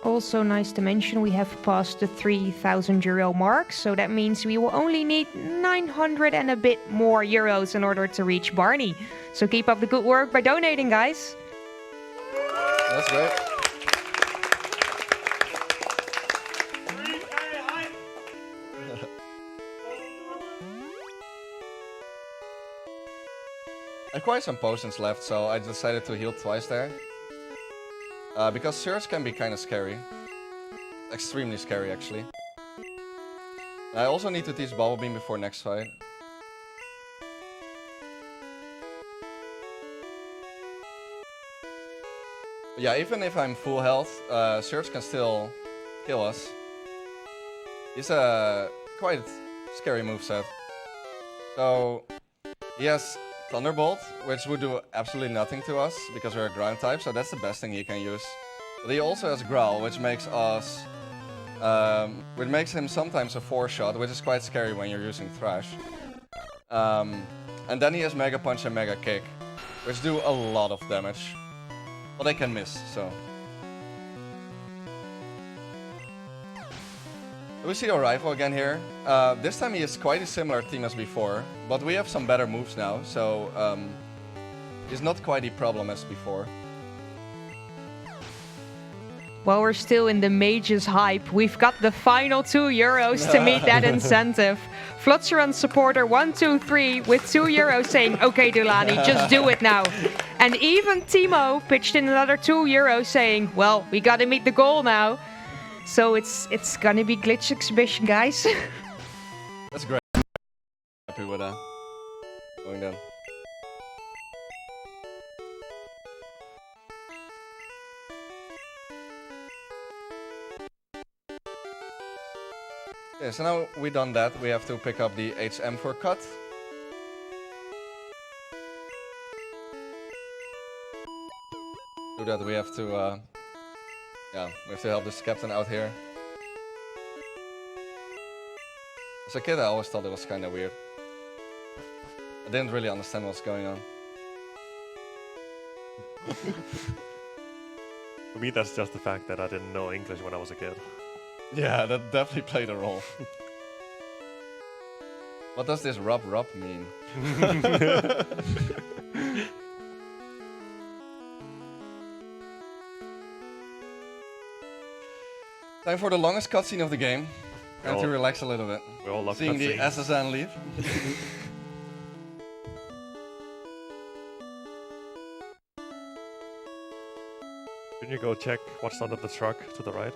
Also nice to mention we have passed the 3,000 euro mark, so that means we will only need 900 and a bit more euros in order to reach Barney. So keep up the good work by donating, guys. That's great. I have quite some potions left, so I decided to heal twice there. Because Surge can be kind of scary. Extremely scary, actually. I also need to teach Bubble Beam before next fight. But yeah, even if I'm full health, Surge can still kill us. He's a quite scary moveset. So he has Thunderbolt, which would do absolutely nothing to us because we're a ground type, so that's the best thing he can use. But he also has Growl, which makes us which makes him sometimes a 4-shot, which is quite scary when you're using Thrash. And then he has Mega Punch and Mega Kick, which do a lot of damage. But they can miss, so. We see our rival again here. This time he is quite a similar team as before, but we have some better moves now, so he's not quite a problem as before. While we're still in the mages hype, we've got the final €2 to meet that incentive. Flotzeran supporter 123 with €2 saying, okay Dulani, just do it now. And even Timo pitched in another €2 saying, well, we gotta meet the goal now. So it's gonna be Glitch Exhibition, guys. That's great. Happy with that. Going down. Okay, so now we've done that, we have to pick up the HM for cut. To do that, we have to, we have to help this captain out here. As a kid, I always thought it was kind of weird. I didn't really understand what's going on. For me, that's just the fact that I didn't know English when I was a kid. Yeah, that definitely played a role. What does this rub mean? Time for the longest cutscene of the game. Time to relax a little bit. We all love Seeing the cutscenes. SSN leave. Can you go check what's under the truck to the right?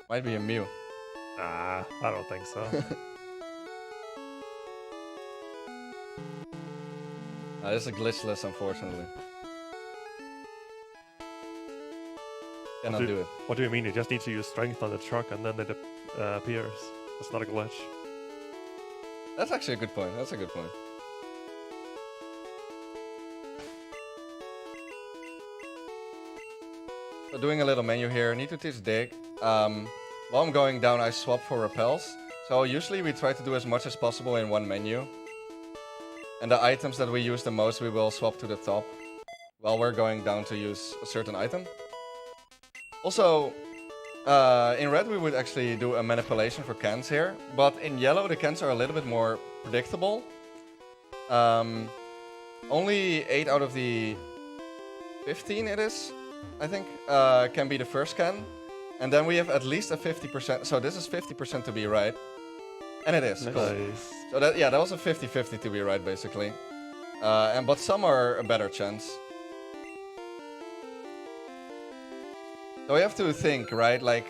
Might be a Mew. Nah, I don't think so. This is a glitchless, unfortunately. Cannot do it. What do you mean? You just need to use strength on the truck and then it appears. It's not a glitch. That's actually a good point. That's a good point. So doing a little menu here. Need to teach dig. While I'm going down, I swap for repels. So usually we try to do as much as possible in one menu. And the items that we use the most, we will swap to the top while we're going down to use a certain item. Also, in red we would actually do a manipulation for cans here, but in yellow the cans are a little bit more predictable. Only 8 out of the 15 it is, I think, can be the first can. And then we have at least a 50%, so this is 50% to be right. And it is. Nice. Cool. So that was a 50-50 to be right, basically. But some are a better chance. So we have to think, right? Like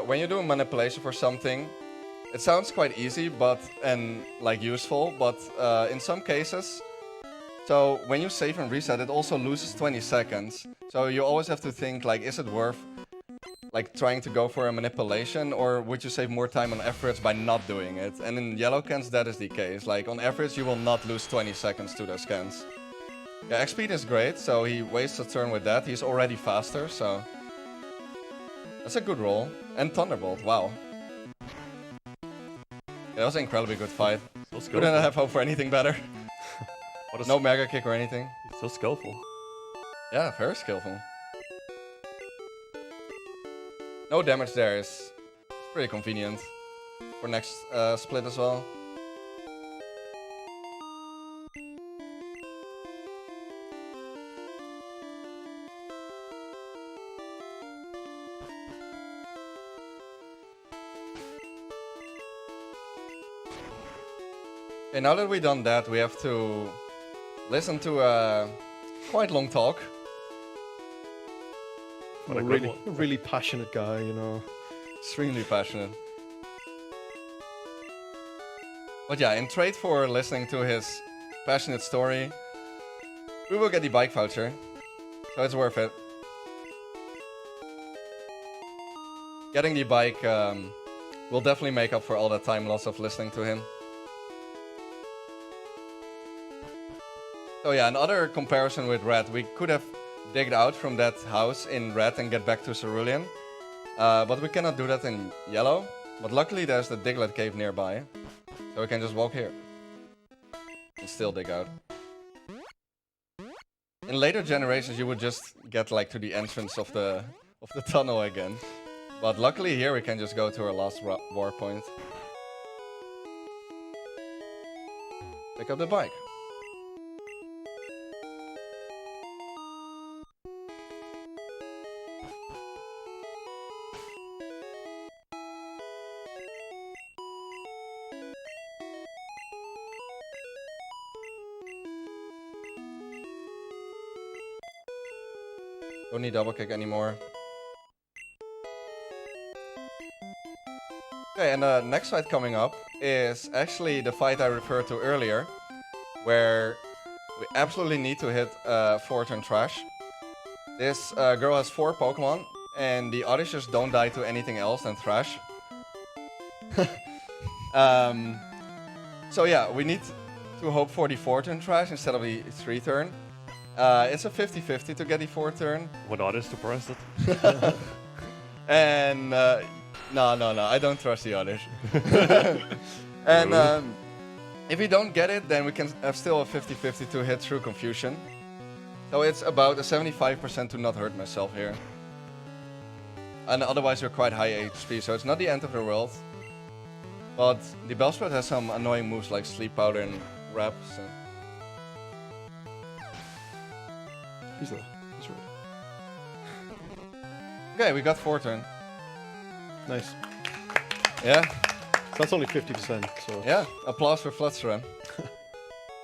when you do a manipulation for something, it sounds quite easy, and like useful. But in some cases, so when you save and reset, it also loses 20 seconds. So you always have to think, like, is it worth like trying to go for a manipulation, or would you save more time on efforts by not doing it? And in yellow cans, that is the case. Like on average, you will not lose 20 seconds to those cans. Yeah, X-Speed is great, so he wastes a turn with that. He's already faster, so that's a good roll. And Thunderbolt, wow. Yeah, that was an incredibly good fight. So skillful. Couldn't have hoped for anything better. No Mega Kick or anything. He's so skillful. Yeah, very skillful. No damage there is pretty convenient for next split as well. Okay, now that we've done that, we have to listen to a quite long talk. What a really, good one. really passionate guy, you know. Extremely passionate. But yeah, in trade for listening to his passionate story, we will get the bike voucher. So it's worth it. Getting the bike will definitely make up for all that time loss of listening to him. So yeah, another comparison with Red. We could have digged out from that house in Red and get back to Cerulean. But we cannot do that in yellow. But luckily there's the Diglett cave nearby. So we can just walk here. And still dig out. In later generations you would just get like to the entrance of the tunnel again. But luckily here we can just go to our last war point. Pick up the bike. Don't need double kick anymore. Okay, and the next fight coming up is actually the fight I referred to earlier, where we absolutely need to hit 4-turn trash. This girl has 4 Pokemon, and the others just don't die to anything else than trash. So yeah, we need to hope for the 4-turn trash instead of the 3-turn. It's a 50-50 to get the 4-turn. What others to press it? And no, I don't trust the others. And if we don't get it, then we can have still a 50-50 to hit through confusion. So it's about a 75% to not hurt myself here. And otherwise we're quite high HP, so it's not the end of the world. But the Bellsprout has some annoying moves like Sleep Powder and Wrap. So. He's there. He's right. Okay, we got 4-turn. Nice. Yeah. So that's only 50%, so... Yeah, applause for Flutsrun.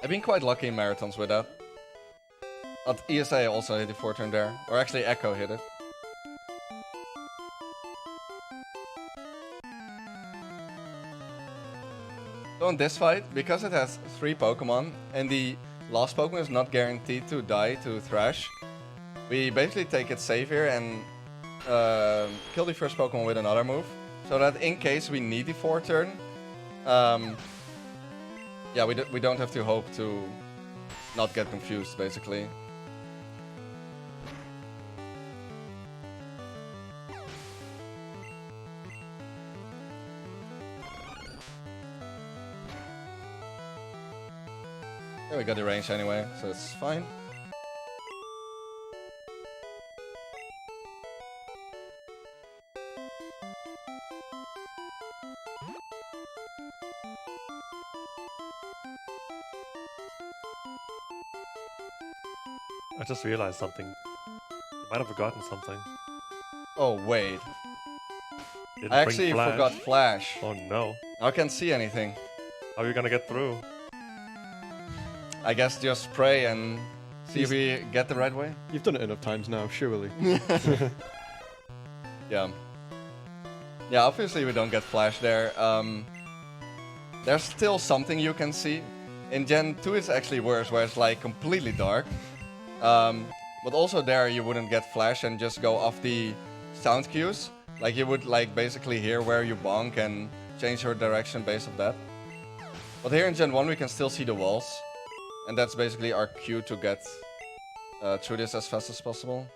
I've been quite lucky in marathons with that. But ESA also hit the 4-turn there. Or actually Echo hit it. So in this fight, because it has 3 Pokemon, and the last Pokemon is not guaranteed to die to Thrash, we basically take it safe here and kill the first Pokemon with another move. So that in case we need the 4-turn, yeah, we don't have to hope to not get confused, basically. Yeah, we got the range anyway, so it's fine. I just realized something. You might have forgotten something. Oh, wait. Didn't I bring actually Flash. forgot Flash. Oh no. Now I can't see anything. How are you gonna get through? I guess just pray and see if we get the right way. You've done it enough times now, surely. Yeah. Yeah, obviously we don't get Flash there. There's still something you can see. In Gen 2 it's actually worse, where it's like completely dark. But also there you wouldn't get Flash and just go off the sound cues. Like you would like basically hear where you bonk and change your direction based on that. But here in Gen 1 we can still see the walls. And that's basically our cue to get through this as fast as possible.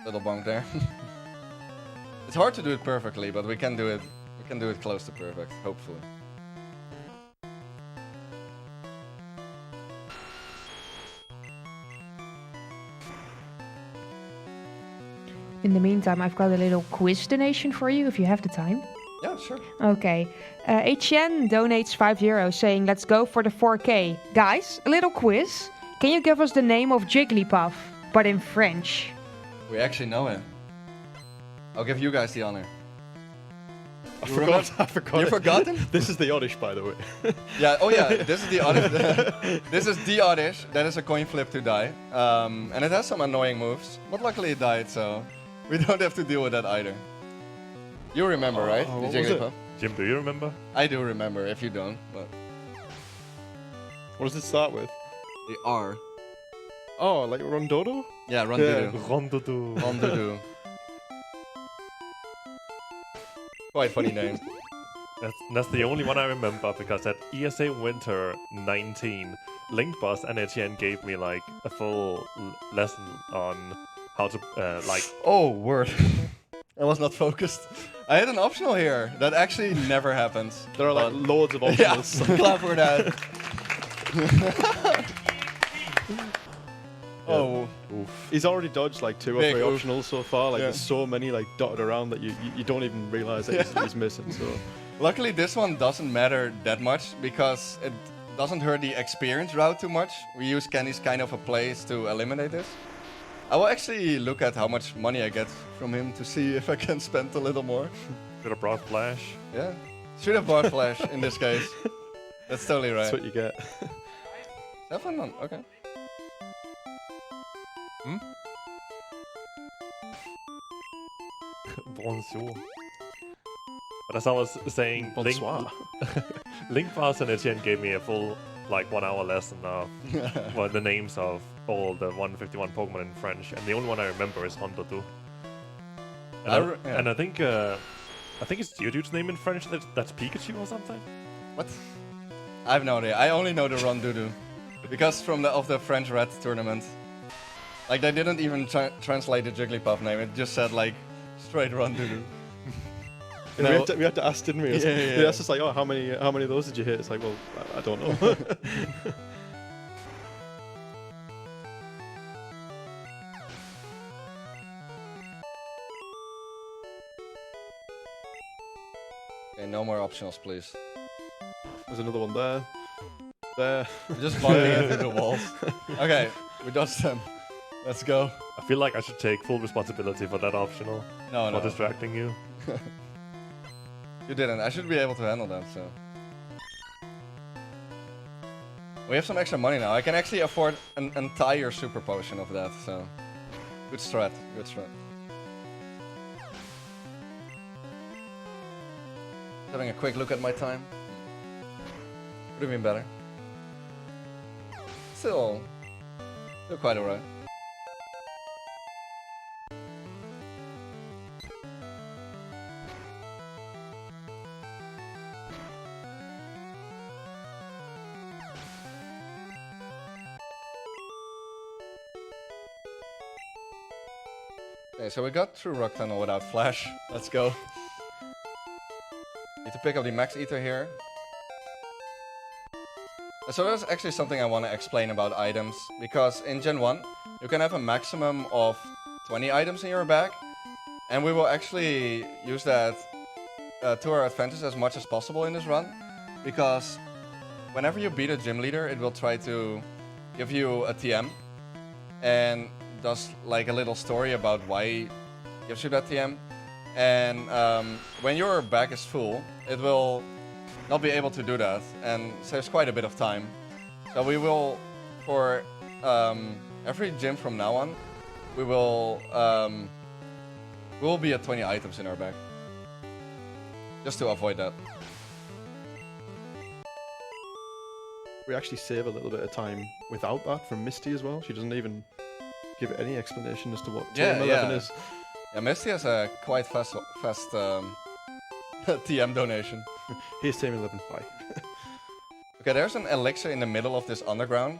Little bonk there. It's hard to do it perfectly, but we can do it. We can do it close to perfect, hopefully. In the meantime, I've got a little quiz donation for you if you have the time. Yeah, sure. Okay. HN donates €5 saying, let's go for the 4K. Guys, a little quiz. Can you give us the name of Jigglypuff, but in French? We actually know him. I'll give you guys the honor. I forgot. You forgotten? This is the Oddish, by the way. Yeah, oh yeah, this is the Oddish. This is the Oddish. That is a coin flip to die. And it has some annoying moves. But luckily it died, so we don't have to deal with that either. You remember, right? The what was it? Jigglypuff? Jim, do you remember? I do remember, if you don't. But What does it start with? the R. Oh, like Rondodo? Yeah, Yeah. Rondoodoo. Rondoodoo. Rondoodoo. Quite funny name. That's the only one I remember, because at ESA Winter 19, Link Boss and Etienne gave me like a full lesson on how to like. Oh, word. I was not focused. I had an optional here. That actually never happens. There are like loads of Yeah, options. glad for that. Oh, He's already dodged like 2 or Big 3 oof. optionals so far. Like Yeah. there's so many like dotted around that you don't even realize that he's missing. So luckily this one doesn't matter that much because it doesn't hurt the experience route too much. We use Kenny's kind of a place to eliminate this. I will actually look at how much money I get from him to see if I can spend a little more. Should have brought Flash. Yeah, should have bought Flash in this case. That's totally right. that's what you get. Have fun, man. Okay. Bonjour. But as I was saying, Bonsoir. Link Boss and Etienne gave me a full like 1 hour lesson of well, the names of all the 151 Pokemon in French, and the only one I remember is Hondotu. And, yeah. and I think it's Geodude's name in French. That's Pikachu or something. What? I have no idea. I only know the Rondoudou because from the French Red tournament. Like they didn't even translate the Jigglypuff name. It just said like straight Rondoudou. And we had to ask, didn't we? Yeah. They asked us like, oh, how many of those did you hit? It's like, well, I don't know. Okay, no more optionals, please. There's another one there. There. We're just bumping into the walls. Okay, we dodged them. Let's go. I feel like I should take full responsibility for that optional. No, For distracting you. You didn't. I should be able to handle that, so. We have some extra money now. I can actually afford an entire super potion of that, so. Good strat, good strat. Having a quick look at my time. Would have been better. Still quite alright. Okay, so we got through Rock Tunnel without Flash. Let's go. Need to pick up the Max Ether here. So there's actually something I want to explain about items, because in Gen 1 you can have a maximum of 20 items in your bag, and we will actually use that to our advantage as much as possible in this run, because whenever you beat a gym leader it will try to give you a TM and does like a little story about why it gives you that TM, and when your bag is full it will not be able to do that, and saves quite a bit of time. So we will, for every gym from now on, we will be at 20 items in our bag, just to avoid that. We actually save a little bit of time without that from Misty as well. She doesn't even give any explanation as to what TM 11 is. Yeah, Misty has a quite fast TM donation. Here's TM 11. Bye. Okay, there's an elixir in the middle of this underground.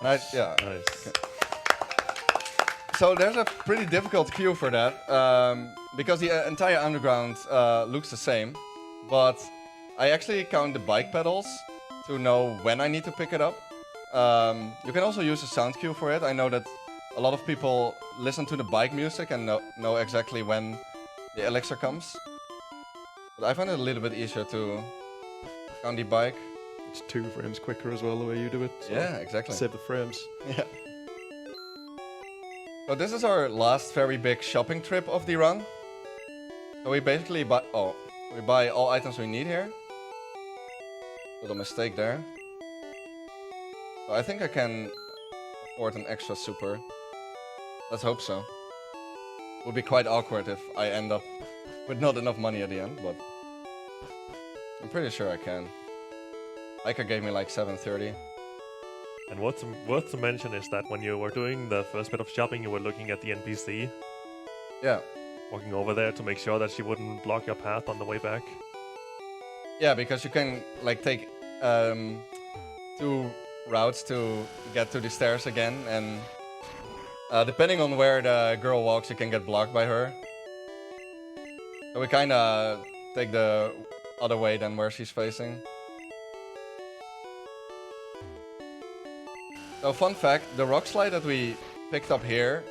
Yeah. Nice. Okay. So there's a pretty difficult queue for that, because the entire underground looks the same, but I actually count the bike pedals to know when I need to pick it up. You can also use a sound cue for it. I know that a lot of people listen to the bike music and know exactly when the elixir comes. But I find it a little bit easier to count the bike. It's 2 frames quicker as well the way you do it. So Yeah, exactly. Save the frames. Yeah. So this is our last very big shopping trip of the run. So we basically buy all items we need here. Little mistake there. So I think I can afford an extra super. Let's hope so. Would be quite awkward if I end up with not enough money at the end, but I'm pretty sure I can. Ica gave me like 730. And what's worth to mention is that when you were doing the first bit of shopping, you were looking at the NPC. Yeah. Walking over there to make sure that she wouldn't block your path on the way back. Yeah, because you can like take 2 routes to get to the stairs again, and depending on where the girl walks, you can get blocked by her. So we kind of take the other way than where she's facing. So fun fact, the rock slide that we picked up here,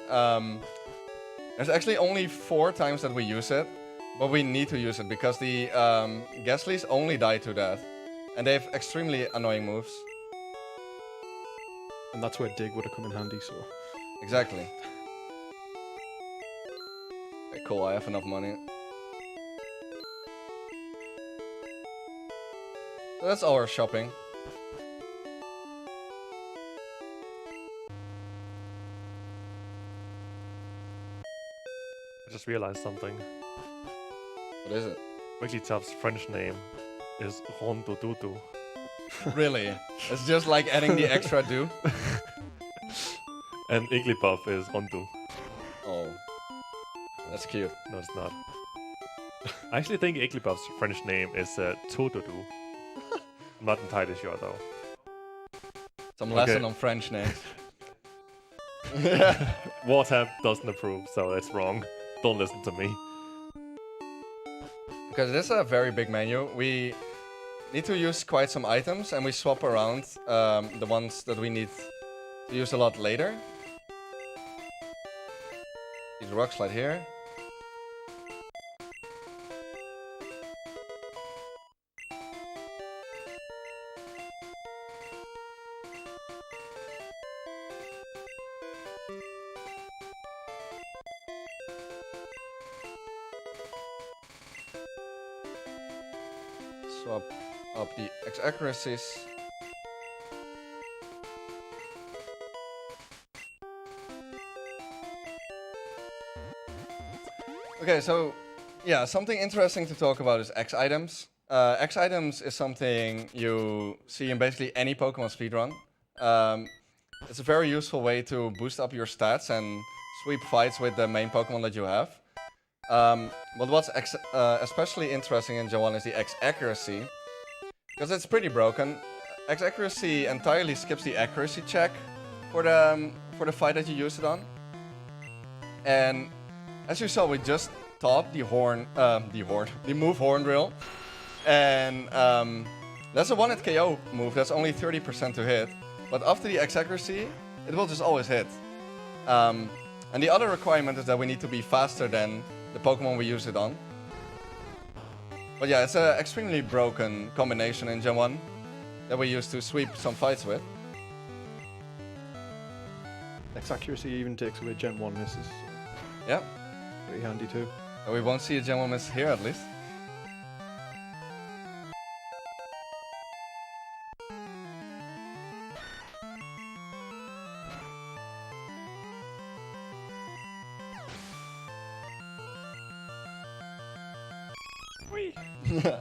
there's actually only 4 times that we use it, but we need to use it because the Ghastlies only die to that, and they have extremely annoying moves. And that's where dig would have come in handy, so. Exactly. Okay, cool, I have enough money. So that's all our shopping. I just realized something. What is it? Wigglytuff's French name is Rondoudou. Really? It's just like adding the extra do? And Igglybuff is Rondu. Oh. That's cute. No, it's not. I actually think Igglybuff's French name is Todoudou. I'm not entirely sure though. Some lesson on French names. Wartap doesn't approve, so it's wrong. Don't listen to me. Because this is a very big menu, we need to use quite some items, and we swap around the ones that we need to use a lot later. Use rock slide here. Swap up the X accuracies. Okay, so yeah, something interesting to talk about is X items. X items is something you see in basically any Pokemon speedrun. It's a very useful way to boost up your stats and sweep fights with the main Pokemon that you have. But what's especially interesting in Gen 1 is the X accuracy, because it's pretty broken. X accuracy entirely skips the accuracy check for the fight that you use it on. And as you saw, we just topped the move Horn Drill, and that's a one-hit KO move that's only 30% to hit. But after the X accuracy, it will just always hit. And the other requirement is that we need to be faster than the Pokemon we use it on. But yeah, it's an extremely broken combination in Gen 1 that we use to sweep some fights with. X accuracy even takes away Gen 1 misses. Yeah. Pretty handy too. So we won't see a Gen 1 miss here at least.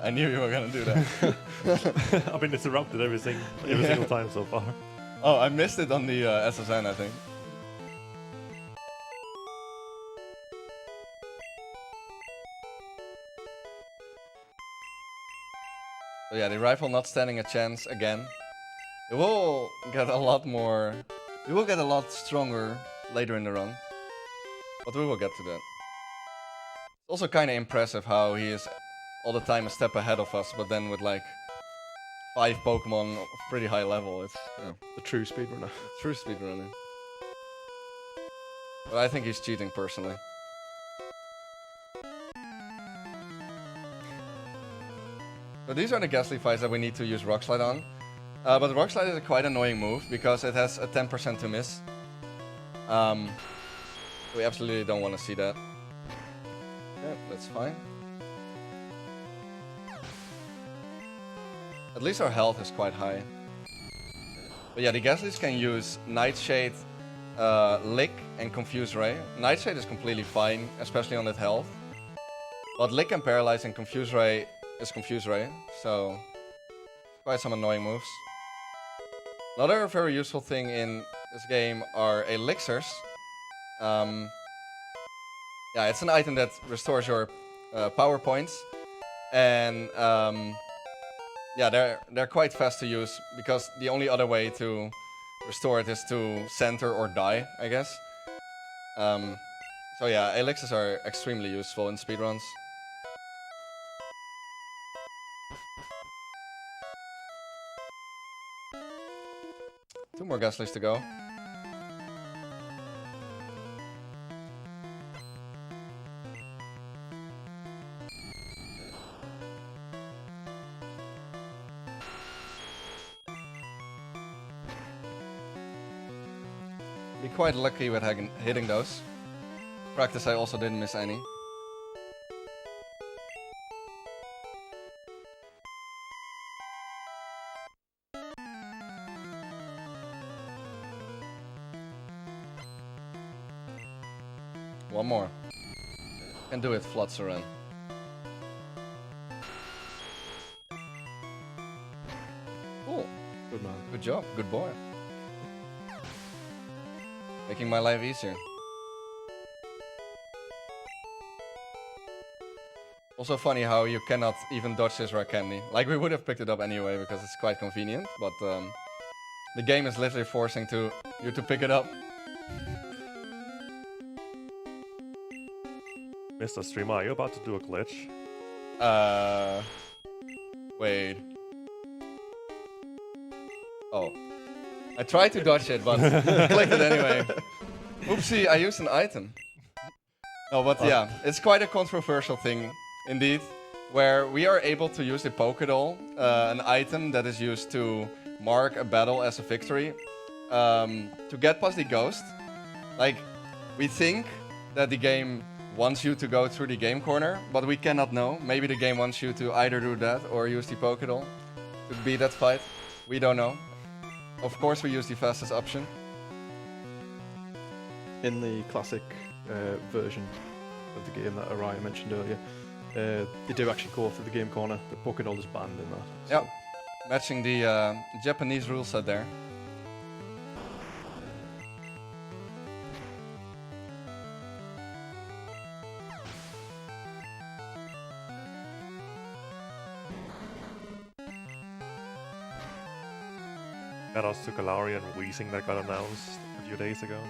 I knew you were gonna do that. I've been interrupted every single time so far. Oh, I missed it on the SSN, I think. So yeah, the rifle not standing a chance again. It will get a lot more... We will get a lot stronger later in the run. But we will get to that. It's also kind of impressive how he is all the time a step ahead of us, but then with like 5 Pokemon of pretty high level, it's The true speedrunner. true speedrunning. But I think he's cheating personally. So these are the Ghastly fights that we need to use Rock Slide on. But Rock Slide is a quite annoying move because it has a 10% to miss. We absolutely don't want to see that. Yeah, that's fine. At least our health is quite high. But yeah, the Ghastlies can use Nightshade, Lick, and Confuse Ray. Nightshade is completely fine, especially on that health. But Lick and Paralyze and Confuse Ray is Confuse Ray, so quite some annoying moves. Another very useful thing in this game are elixirs. Yeah, yeah, it's an item that restores your power points, and yeah, they're quite fast to use because the only other way to restore it is to center or die, I guess. So yeah, elixirs are extremely useful in speedruns. Two more gas leaks to go. Be quite lucky with hitting those. Practice, I also didn't miss any. One more. Can do it, Flutzerin. Cool. Good man. Good job. Good boy. Making my life easier. Also funny how you cannot even dodge this rare candy. Like, we would have picked it up anyway because it's quite convenient, but the game is literally forcing you to pick it up. Mr. Streamer, are you about to do a glitch? Wait. Oh. I tried to dodge it, but clicked it anyway. Oopsie, I used an item. No, but yeah, it's quite a controversial thing, indeed, where we are able to use the Pokédoll, an item that is used to mark a battle as a victory, to get past the ghost. Like, we think that the game wants you to go through the game corner, but we cannot know. Maybe the game wants you to either do that or use the Pokédoll to beat that fight. We don't know. Of course, we use the fastest option. In the classic version of the game that Araya mentioned earlier, they do actually go through the game corner. The Pokédoll is banned in that. So. Yep, matching the Japanese rule set there. Shout outs to Galarian Weezing that got announced a few days ago.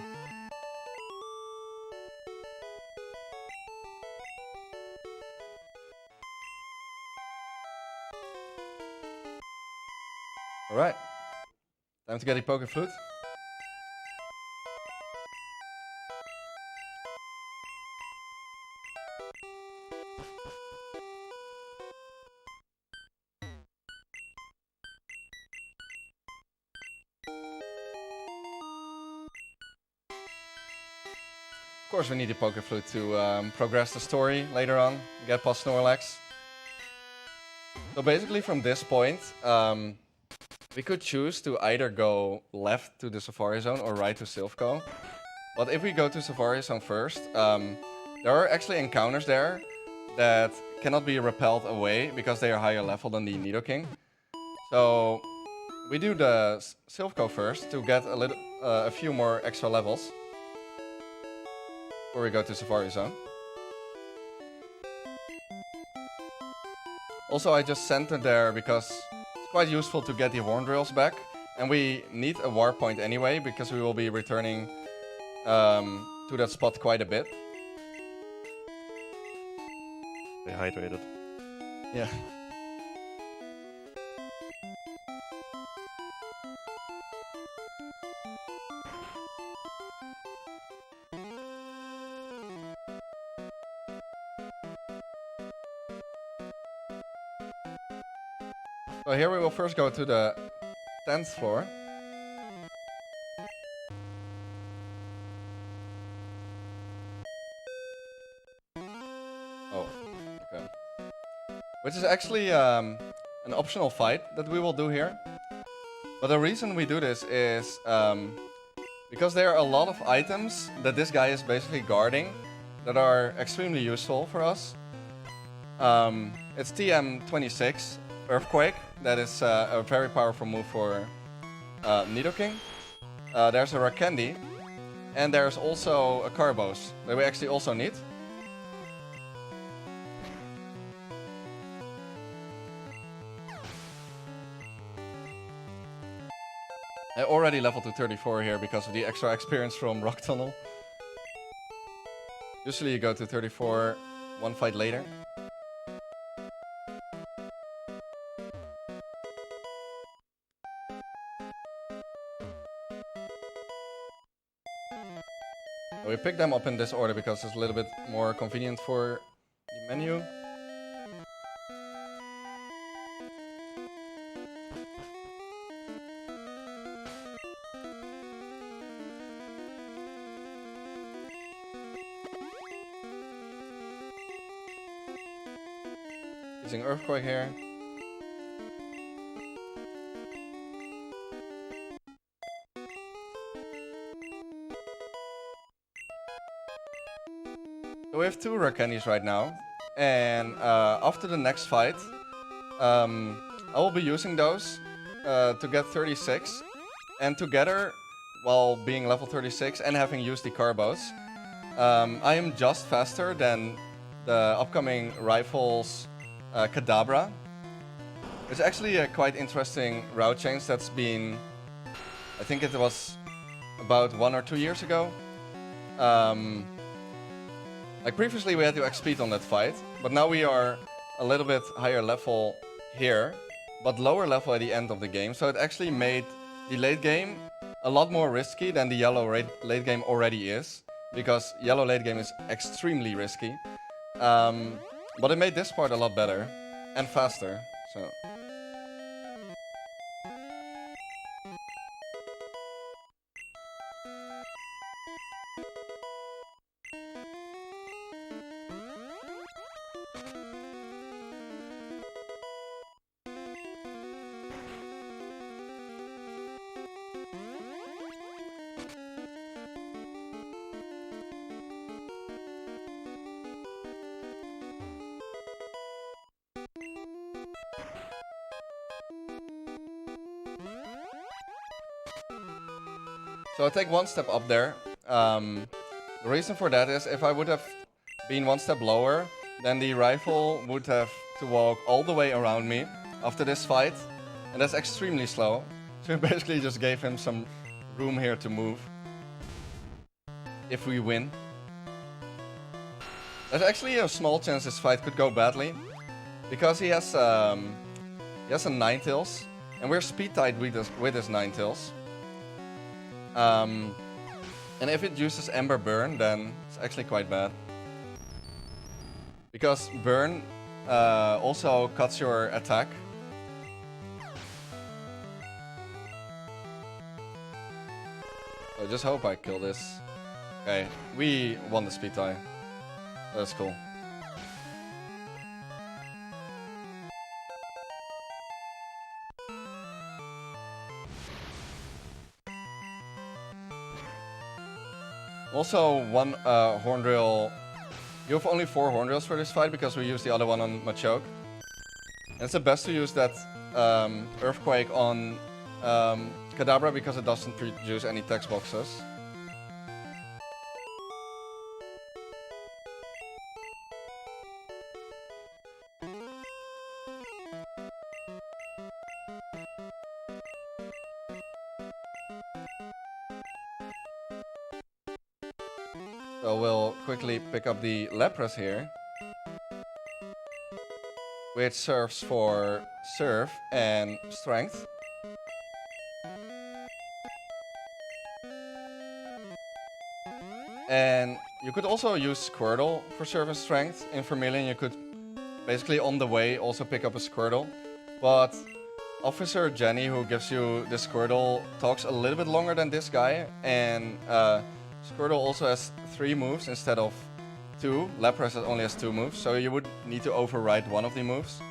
Alright. Time to get the Poké Flute. Of course we need the Poké Flute to progress the story later on, get past Snorlax. So basically from this point, we could choose to either go left to the Safari Zone or right to Silphco. But if we go to Safari Zone first, there are actually encounters there that cannot be repelled away because they are higher level than the Nidoking. So we do the Silphco first to get a few more extra levels before we go to Safari Zone. Also, I just centered there because it's quite useful to get the Horn Drills back. And we need a war point anyway, because we will be returning to that spot quite a bit. Stay hydrated. Yeah. So here we will first go to the 10th floor. Oh, okay. Which is actually an optional fight that we will do here. But the reason we do this is because there are a lot of items that this guy is basically guarding that are extremely useful for us. It's TM26, Earthquake. That is a very powerful move for Nidoking. There's a Rakendi, and there's also a Carbos that we actually also need. I already leveled to 34 here because of the extra experience from Rock Tunnel. Usually you go to 34 one fight later. We pick them up in this order because it's a little bit more convenient for the menu. Using Earthquake here. So we have 2 rare candies right now, and after the next fight, I will be using those to get 36, and together, while being level 36 and having used the carbos, I am just faster than the upcoming rivals Kadabra. It's actually a quite interesting route change that's been, I think it was about 1 or 2 years ago. Like previously we had to XP on that fight, but now we are a little bit higher level here, but lower level at the end of the game. So it actually made the late game a lot more risky than the yellow late game already is, because yellow late game is extremely risky. But it made this part a lot better and faster. So. So I take 1 step up there. The reason for that is if I would have been 1 step lower, then the rifle would have to walk all the way around me after this fight, and that's extremely slow. So we basically just gave him some room here to move if we win. There's actually a small chance this fight could go badly because he has a Ninetales, and we're speed tied with his Ninetales. And if it uses Ember Burn, then it's actually quite bad. Because Burn also cuts your attack. So just hope I kill this. Okay, we won the speed tie. That's cool. Also, 1 horn drill. You have only 4 horn drills for this fight because we used the other one on Machoke. And it's the best to use that Earthquake on Kadabra because it doesn't produce any text boxes. So we'll quickly pick up the Lapras here, which serves for Surf and Strength. And you could also use Squirtle for Surf and Strength. In Vermilion you could basically on the way also pick up a Squirtle. But Officer Jenny, who gives you the Squirtle, talks a little bit longer than this guy, and Squirtle also has 3 moves instead of 2. Lapras only has 2 moves, so you would need to override one of the moves.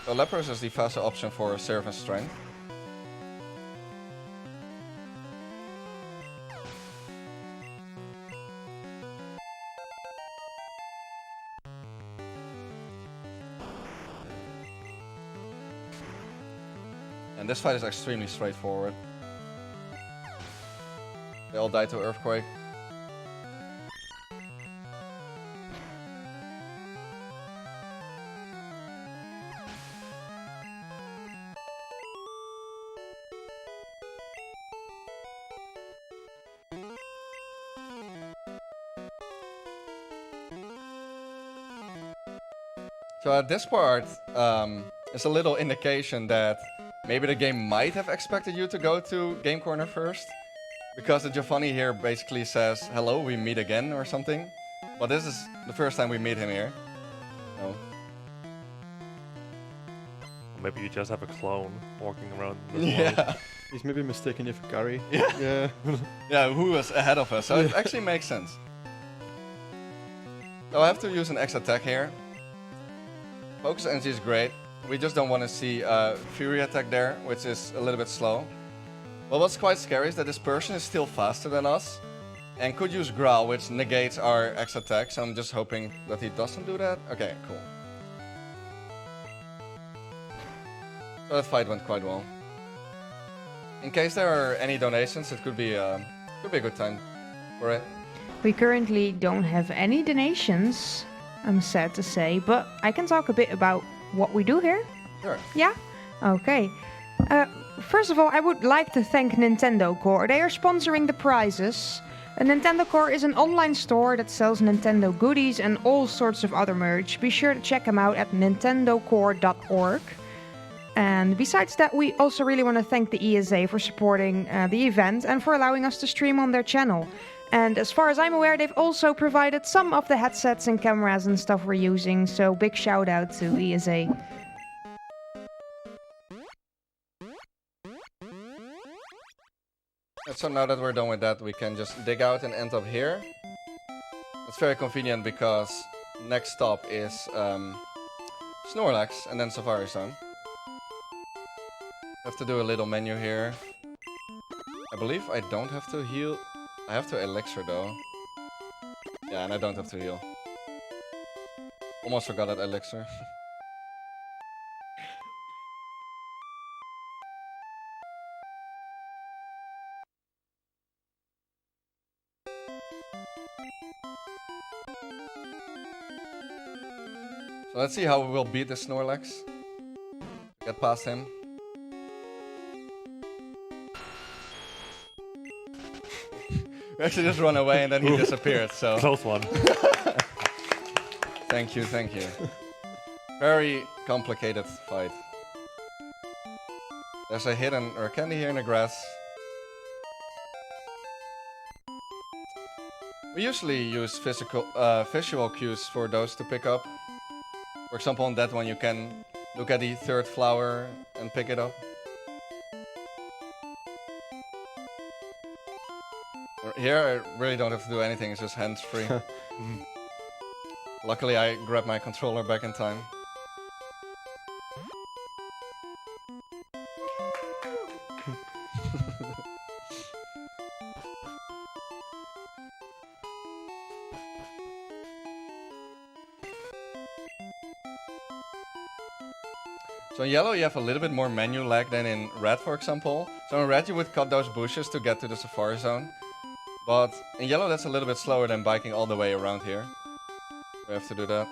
So Lapras is the faster option for Surf and Strength. And this fight is extremely straightforward. They all died to Earthquake. So this part is a little indication that maybe the game might have expected you to go to Game Corner first. Because the Giovanni here basically says, hello, we meet again or something. But this is the first time we meet him here. No. Maybe you just have a clone walking around this world. Yeah. He's maybe mistaken you for Gary. Yeah. Yeah. Yeah, who was ahead of us. So it actually makes sense. So I have to use an X attack here. Focus energy is great. We just don't want to see Fury attack there, which is a little bit slow. Well, what's quite scary is that this person is still faster than us and could use Growl, which negates our X attack. So I'm just hoping that he doesn't do that. Okay, cool. So that fight went quite well. In case there are any donations, it could be a good time for it. We currently don't have any donations, I'm sad to say, but I can talk a bit about what we do here. Sure. Yeah? Okay. First of all, I would like to thank Nintendo Core. They are sponsoring the prizes. Nintendo Core is an online store that sells Nintendo goodies and all sorts of other merch. Be sure to check them out at nintendocore.org. And besides that, we also really want to thank the ESA for supporting the event and for allowing us to stream on their channel. And as far as I'm aware, they've also provided some of the headsets and cameras and stuff we're using, so big shout out to ESA. So now that we're done with that, we can just dig out and end up here. It's very convenient because next stop is Snorlax and then Safari Zone. Have to do a little menu here. I believe I don't have to heal. I have to elixir though. Yeah, and I don't have to heal. Almost forgot that elixir. So let's see how we will beat the Snorlax. Get past him. We actually just run away and then he disappeared, so... Close one. Thank you, thank you. Very complicated fight. There's a hidden or candy here in the grass. We usually use visual cues for those to pick up. For example, on that one you can look at the third flower and pick it up. Here I really don't have to do anything, it's just hands-free. Luckily I grabbed my controller back in time. So in yellow you have a little bit more menu lag than in red, for example. So in red you would cut those bushes to get to the Safari Zone. But in yellow that's a little bit slower than biking all the way around here. We have to do that.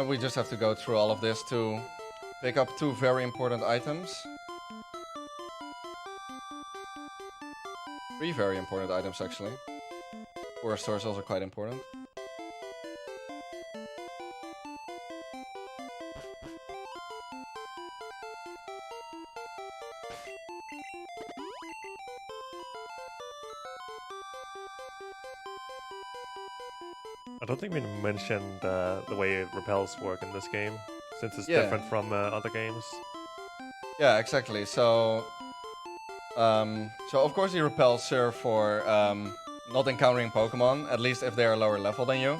We just have to go through all of this to pick up two very important items. Three very important items, actually. Forest stores also quite important. I don't think we mentioned the way repels work in this game, since it's Yeah. different from other games. Yeah, exactly. So of course the repels serve for not encountering Pokemon, at least if they are lower level than you.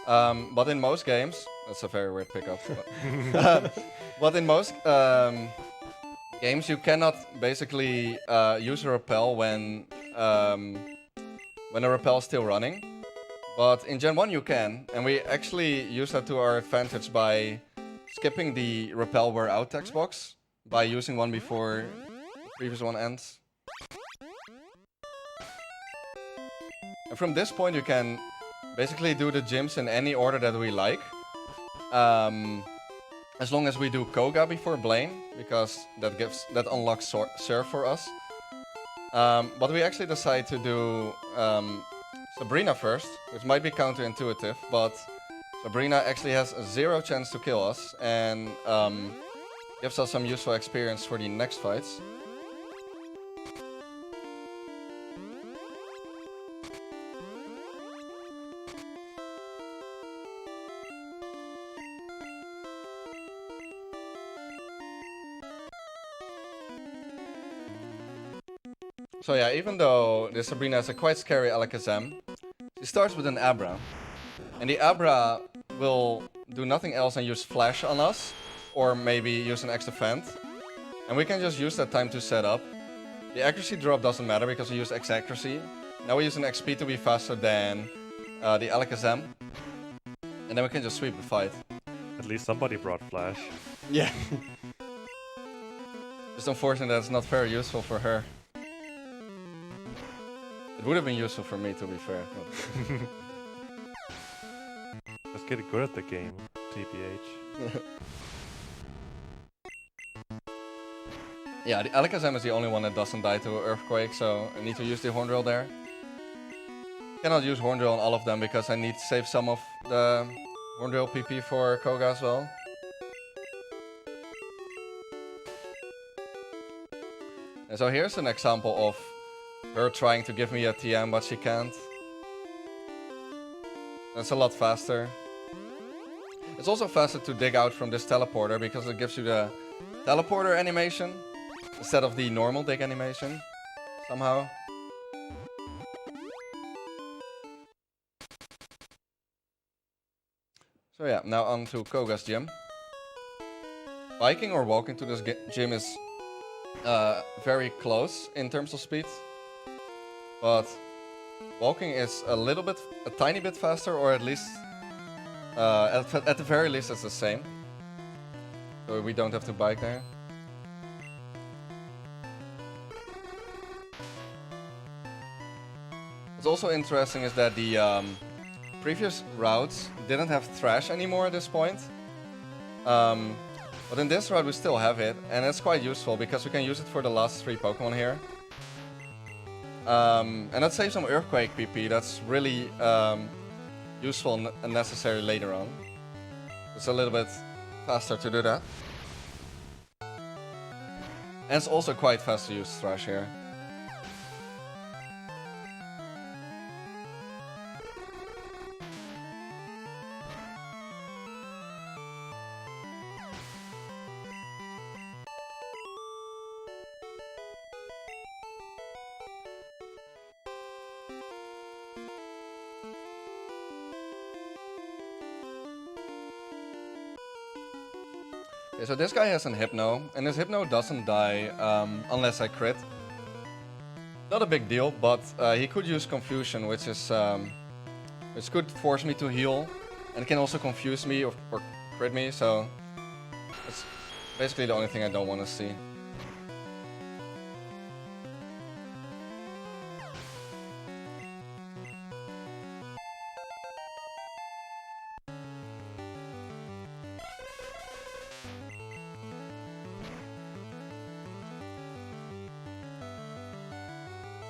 But in most games, that's a very weird pickup. But in most games, you cannot basically use a repel when a repel is still running. But in Gen 1 you can, and we actually use that to our advantage by skipping the repel wear out text box by using one before the previous one ends. And from this point, you can basically do the gyms in any order that we like. As long as we do Koga before Blaine, because that unlocks Surf for us. But we actually decide to do Sabrina first, which might be counterintuitive, but Sabrina actually has a 0 chance to kill us and gives us some useful experience for the next fights. So yeah, even though this Sabrina has a quite scary Alakazam, she starts with an Abra. And the Abra will do nothing else than use Flash on us, or maybe use an extra Fend. And we can just use that time to set up. The accuracy drop doesn't matter because we use X accuracy. Now we use an XP to be faster than the Alakazam. And then we can just sweep the fight. At least somebody brought Flash. Yeah. It's unfortunate that it's not very useful for her. It would have been useful for me, to be fair. Just get good at the game, TPH. Yeah, the Alakazam is the only one that doesn't die to Earthquake, so I need to use the Horn Drill there. Cannot use Horn Drill on all of them because I need to save some of the Horn Drill PP for Koga as well. And so here's an example of her trying to give me a TM, but she can't. That's a lot faster. It's also faster to dig out from this teleporter because it gives you the teleporter animation instead of the normal dig animation, somehow. So yeah, now on to Koga's gym. Biking or walking to this gym is very close in terms of speed. But walking is a tiny bit faster, or at least, at the very least it's the same. So we don't have to bike there. What's also interesting is that the previous routes didn't have Thrash anymore at this point. But in this route we still have it, and it's quite useful because we can use it for the last 3 Pokemon here. And that saves some Earthquake PP, that's really useful and necessary later on. It's a little bit faster to do that. And it's also quite fast to use Thrash here. Okay, so this guy has an Hypno, and his Hypno doesn't die unless I crit. Not a big deal, but he could use Confusion, which could force me to heal, and can also confuse me or crit me, so it's basically the only thing I don't want to see.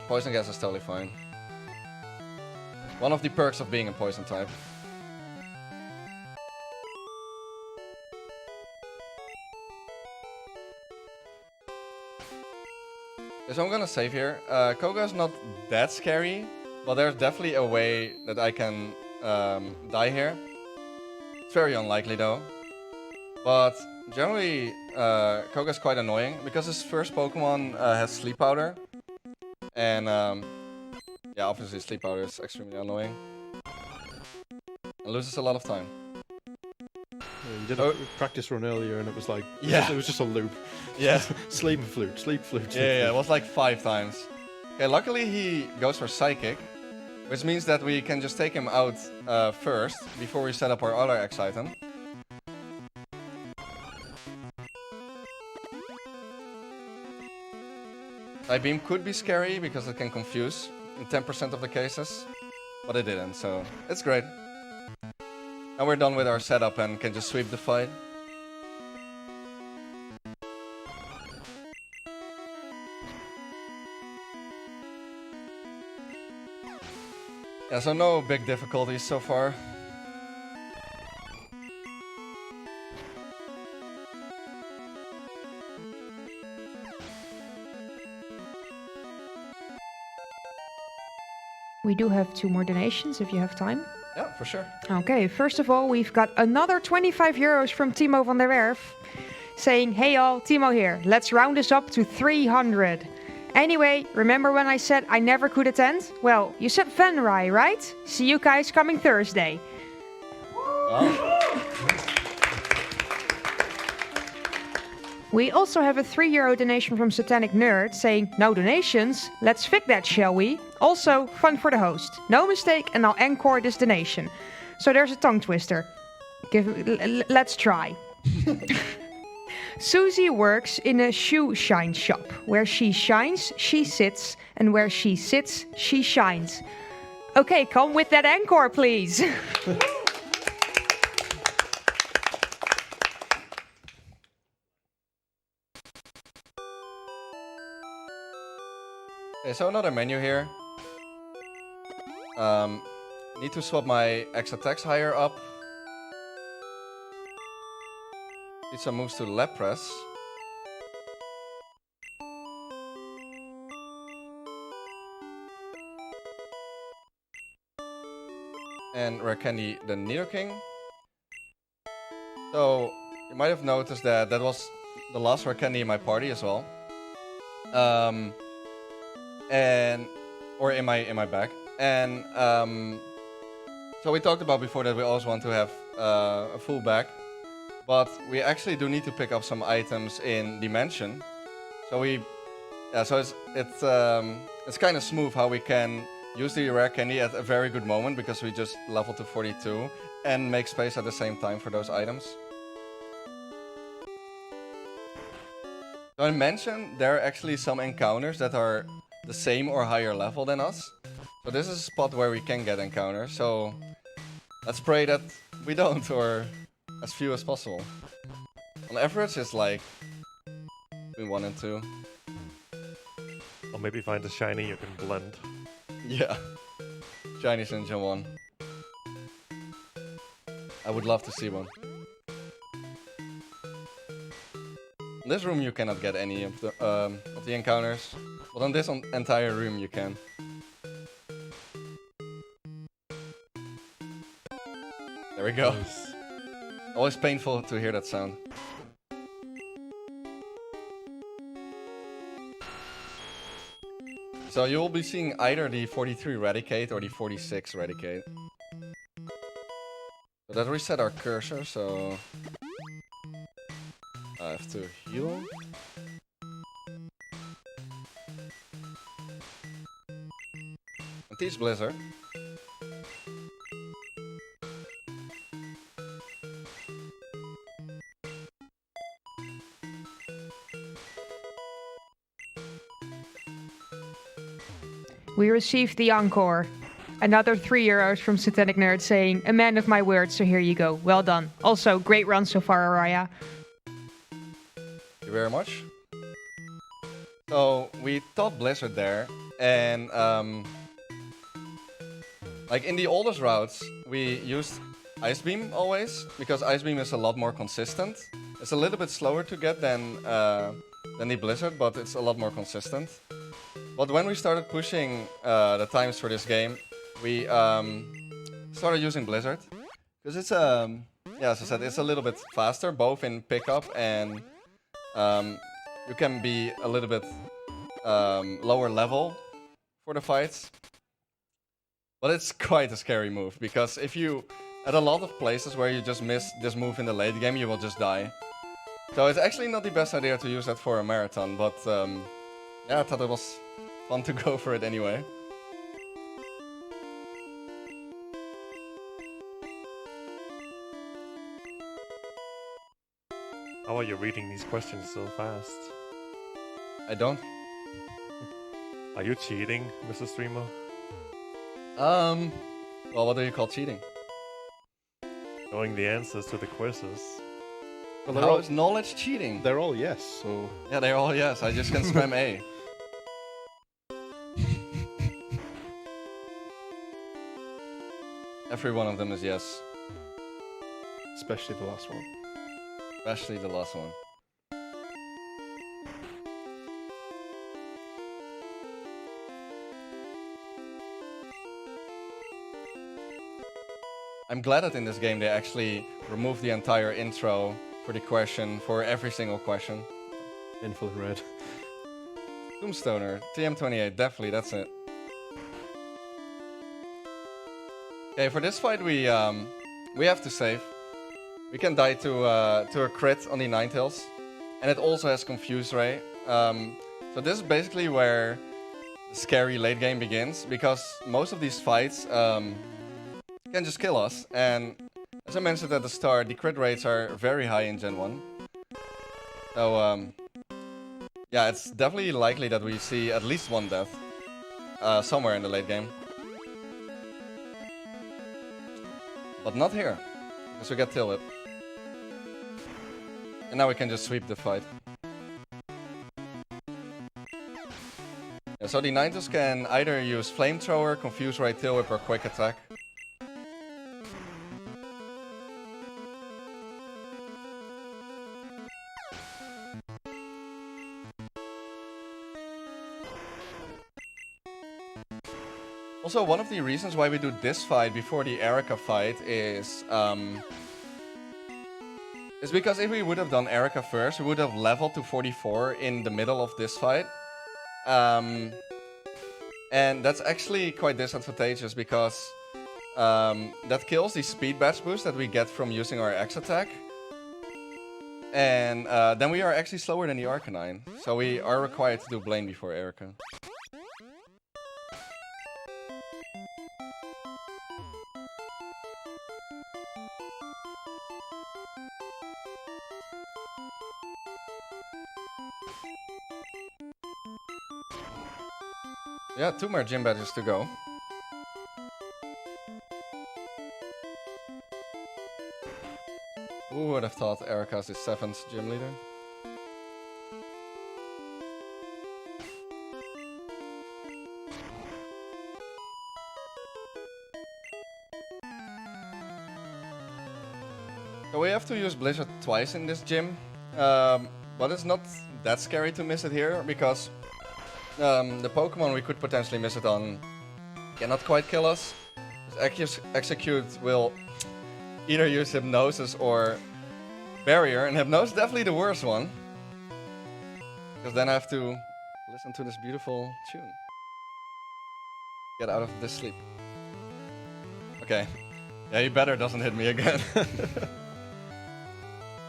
Poison gas is totally fine. One of the perks of being a poison type. Okay, so I'm gonna save here. Koga is not that scary, but there's definitely a way that I can die here. It's very unlikely though. But generally, Koga is quite annoying because his first Pokemon has Sleep Powder. And yeah, obviously Sleep Powder is extremely annoying. And loses a lot of time. Yeah, you did a practice run earlier and it was like, it was just a loop. Yeah. Sleep flute, sleep flute. Yeah, it was like 5 times. Okay, luckily he goes for Psychic, which means that we can just take him out first before we set up our other X item. Type Beam could be scary because it can confuse in 10% of the cases. but it didn't, so it's great. And we're done with our setup and can just sweep the fight. Yeah, so no big difficulties so far. We do have 2 more donations if you have time. Yeah, for sure. Okay, first of all, we've got another 25 euros from Timo van der Werf saying, hey all, Timo here. Let's round this up to 300. Anyway, remember when I said I never could attend? Well, you said Venray, right? See you guys coming Thursday. Wow. We also have a 3 euro donation from Satanic Nerd saying, no donations? Let's fix that, shall we? Also, fun for the host. No mistake, and I'll encore this donation. So there's a tongue twister. Let's try. Susie works in a shoe shine shop. Where she shines, she sits, and where she sits, she shines. Okay, come with that encore, please. Okay, so another menu here. Need to swap my extra text higher up. Need some moves to lap press. And Rare Candy the Nidoking. So you might have noticed that that was the last Rare Candy in my party as well. Or in my bag. And so we talked about before that we always want to have a full bag, but we actually do need to pick up some items in Dimension. So it's kind of smooth how we can use the Rare Candy at a very good moment because we just leveled to 42 and make space at the same time for those items. So in Dimension, there are actually some encounters that are the same or higher level than us. So this is a spot where we can get encounters, so let's pray that we don't, or as few as possible. On average, it's like between 1 and 2. Or maybe find a shiny you can blend. Yeah. Chinese Ninja 1. I would love to see one. In this room you cannot get any of the encounters, but on this entire room you can. There we go. Nice. Always painful to hear that sound. So you will be seeing either the 43 Eradicate or the 46 Eradicate. So that reset our cursor, so I have to heal. And teach Blizzard. We received the encore. Another 3 euros from Satanic Nerd saying, a man of my word, so here you go. Well done. Also, great run so far, Araya. Thank you very much. So we taught Blizzard there, and like in the oldest routes, we used Ice Beam always, because Ice Beam is a lot more consistent. It's a little bit slower to get than the Blizzard, but it's a lot more consistent. But when we started pushing the times for this game, we started using Blizzard, because it's yeah, as I said, it's a little bit faster, both in pickup and you can be a little bit lower level for the fights. But it's quite a scary move, because if you, at a lot of places where you just miss this move in the late game, you will just die. So it's actually not the best idea to use that for a marathon, but yeah, I thought it was fun to go for it anyway. How are you reading these questions so fast? I don't. Are you cheating, Mr. Streamer? Well, what do you call cheating? Knowing the answers to the quizzes. Well, How is knowledge cheating? they're all yes, so Yeah, they're all yes. I just can spam A. Every one of them is yes. especially the last one. Especially the last one. I'm glad that in this game they actually removed the entire intro for the question, for every single question. Inful in red. Tombstoner, TM28, definitely, that's it. Okay, for this fight we have to save. We can die to a crit on the Ninetales, and it also has Confuse Ray. So this is basically where the scary late game begins, because most of these fights can just kill us. And as I mentioned at the start, the crit rates are very high in Gen 1. So yeah, it's definitely likely that we see at least one death somewhere in the late game. But not here, because we get Tail Whip. And now we can just sweep the fight. Yeah, so the Ninetales can either use Flamethrower, Confuse Ray, Tail Whip, or Quick Attack. Also, one of the reasons why we do this fight before the Erica fight is because if we would have done Erica first, we would have leveled to 44 in the middle of this fight. And that's actually quite disadvantageous because that kills the speed batch boost that we get from using our X attack. And then we are actually slower than the Arcanine. So we are required to do Blaine before Erica. Yeah, 2 more gym badges to go. Who would have thought Erica's the 7th gym leader? So we have to use Blizzard twice in this gym, but it's not that scary to miss it here because the Pokemon we could potentially miss it on cannot quite kill us. Execute will either use Hypnosis or Barrier, and Hypnosis is definitely the worst one. Because then I have to listen to this beautiful tune. Get out of this sleep. Okay. Yeah, he better doesn't hit me again.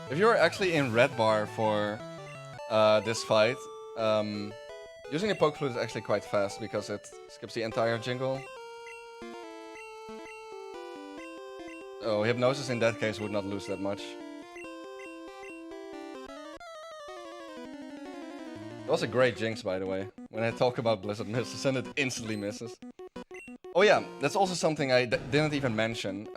If you're actually in red bar for this fight, using the Poke Flute is actually quite fast because it skips the entire jingle. So Hypnosis in that case would not lose that much. It was a great Jinx, by the way, when I talk about Blizzard misses and it instantly misses. Oh yeah, that's also something I didn't even mention.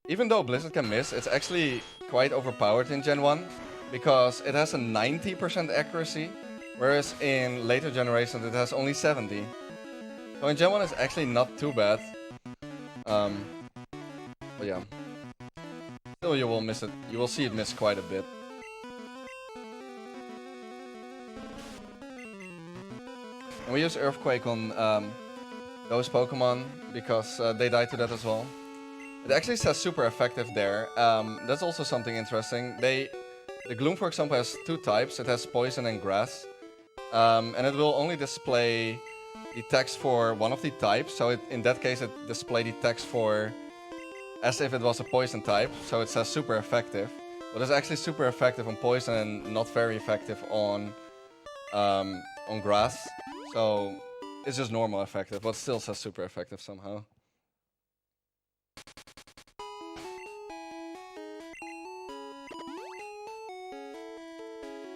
Even though Blizzard can miss, it's actually quite overpowered in Gen 1 because it has a 90% accuracy. Whereas in later generations it has only 70. So in Gen 1 it's actually not too bad. But yeah. Still you will miss it. You will see it miss quite a bit. And we use Earthquake on those Pokemon because they die to that as well. It actually says super effective there. That's also something interesting. The Gloom, for example, has 2 types. It has Poison and Grass. And it will only display the text for one of the types. So in that case, it displays the text for as if it was a poison type. So it says super effective. But it's actually super effective on poison and not very effective on grass. So it's just normal effective, but still says super effective somehow.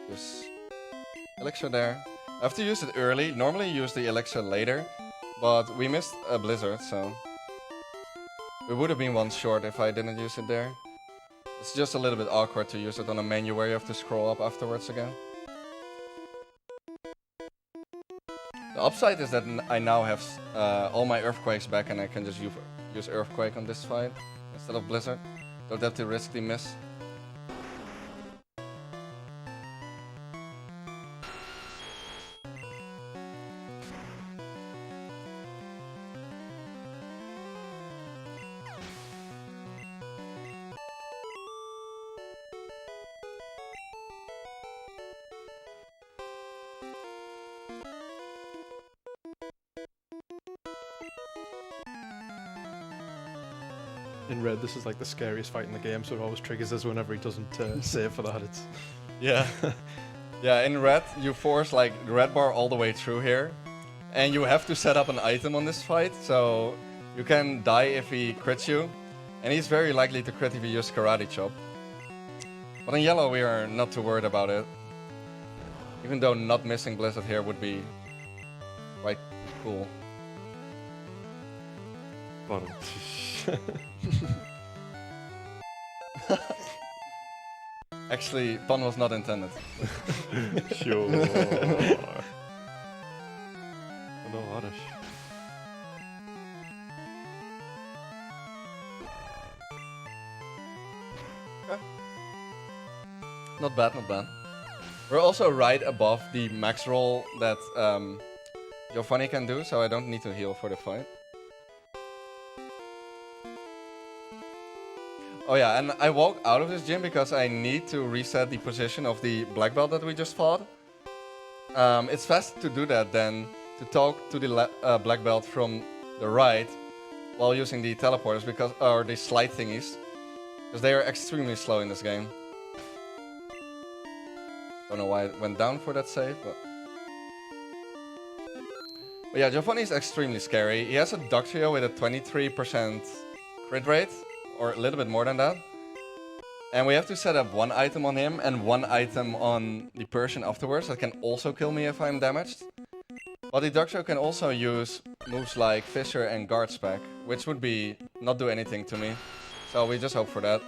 Just Elixir there. I have to use it early. Normally you use the Elixir later, but we missed a Blizzard, so We would have been one short if I didn't use it there. It's just a little bit awkward to use it on a menu where you have to scroll up afterwards again. The upside is that I now have all my Earthquakes back and I can just use Earthquake on this fight instead of Blizzard. Don't have to risk the miss. In red, this is like the scariest fight in the game, so it always triggers us whenever he doesn't save for that. It's Yeah. Yeah, in red, you force like the red bar all the way through here. And you have to set up an item on this fight, so you can die if he crits you. And he's very likely to crit if you use Karate Chop. But in yellow, we are not too worried about it. Even though not missing Blizzard here would be quite cool. Bottom. Actually, pun was not intended. Sure. No Irish. Not bad, not bad. We're also right above the max roll that Giovanni can do, so I don't need to heal for the fight. Oh yeah, and I walk out of this gym because I need to reset the position of the black belt that we just fought. It's faster to do that than to talk to the black belt from the right while using the teleporters or the slide thingies, because they are extremely slow in this game. Don't know why it went down for that save, but yeah, Giovanni is extremely scary. He has a Dugtrio with a 23% crit rate, or a little bit more than that. And we have to set up one item on him and one item on the Persian afterwards that can also kill me if I'm damaged. But the Dugtrio can also use moves like Fissure and Guard Spec, which would be not do anything to me. So we just hope for that.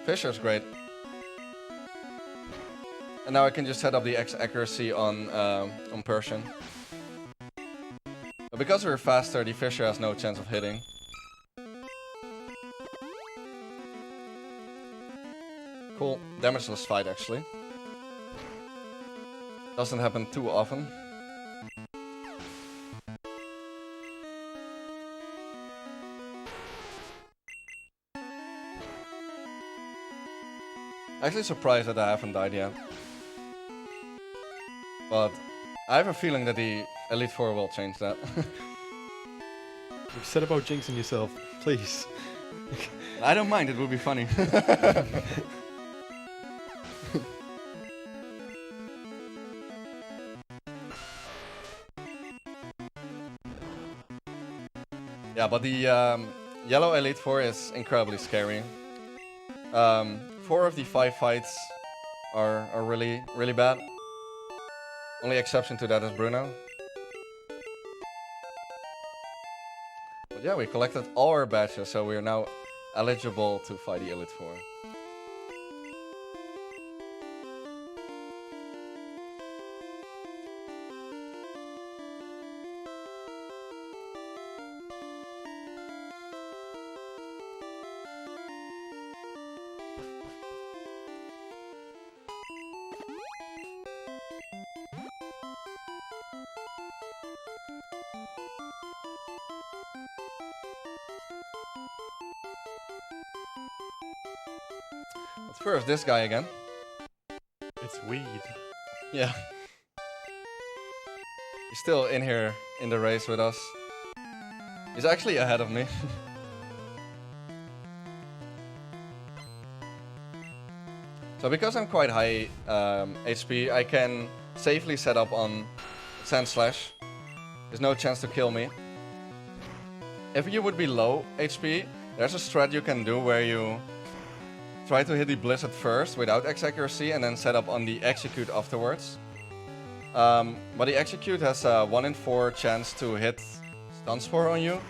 Fissure's great. And now I can just set up the X accuracy on Persian. But because we're faster, the Fissure has no chance of hitting. Cool. Damageless fight, actually. Doesn't happen too often. Actually surprised that I haven't died yet. But I have a feeling that the Elite Four will change that. You've said about jinxing yourself, please. I don't mind, it will be funny. Yeah, but the yellow Elite Four is incredibly scary. 4 of the 5 fights are really, really bad. Only exception to that is Bruno. But yeah, we collected all our badges, so we are now eligible to fight the Elite Four. Let's first this guy again. It's weed. Yeah. He's still in here in the race with us. He's actually ahead of me. So because I'm quite high HP, I can safely set up on Sand Slash. There's no chance to kill me. If you would be low HP, there's a strat you can do where you try to hit the Blizzard first without X accuracy and then set up on the Execute afterwards. But the Execute has a 1 in 4 chance to hit stun spore on you,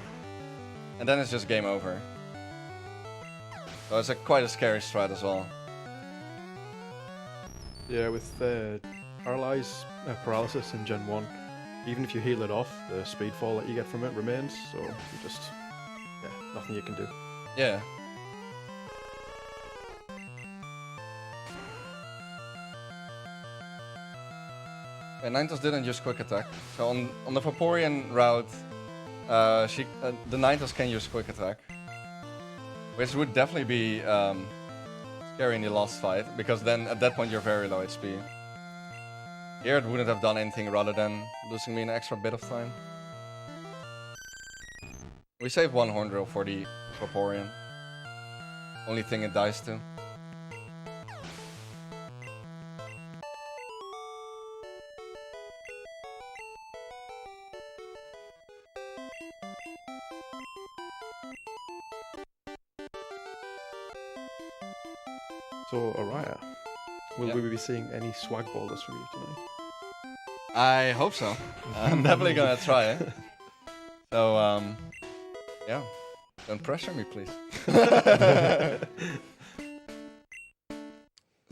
and then it's just game over. So it's quite a scary strat as well. Yeah, with paralysis in Gen 1, even if you heal it off, the speed fall that you get from it remains, so you just, yeah, nothing you can do. Yeah. And Ninetales didn't use quick attack. So on the Vaporeon route, the Ninetales can use quick attack. Which would definitely be scary in the last fight, because then at that point you're very low HP. Here it wouldn't have done anything rather than losing me an extra bit of time. We saved one Horn Drill for the Vaporeon. Only thing it dies to. So, Araya, will we be seeing any swag boulders from you tonight? I hope so. I'm definitely gonna try it. So, yeah. Don't pressure me, please.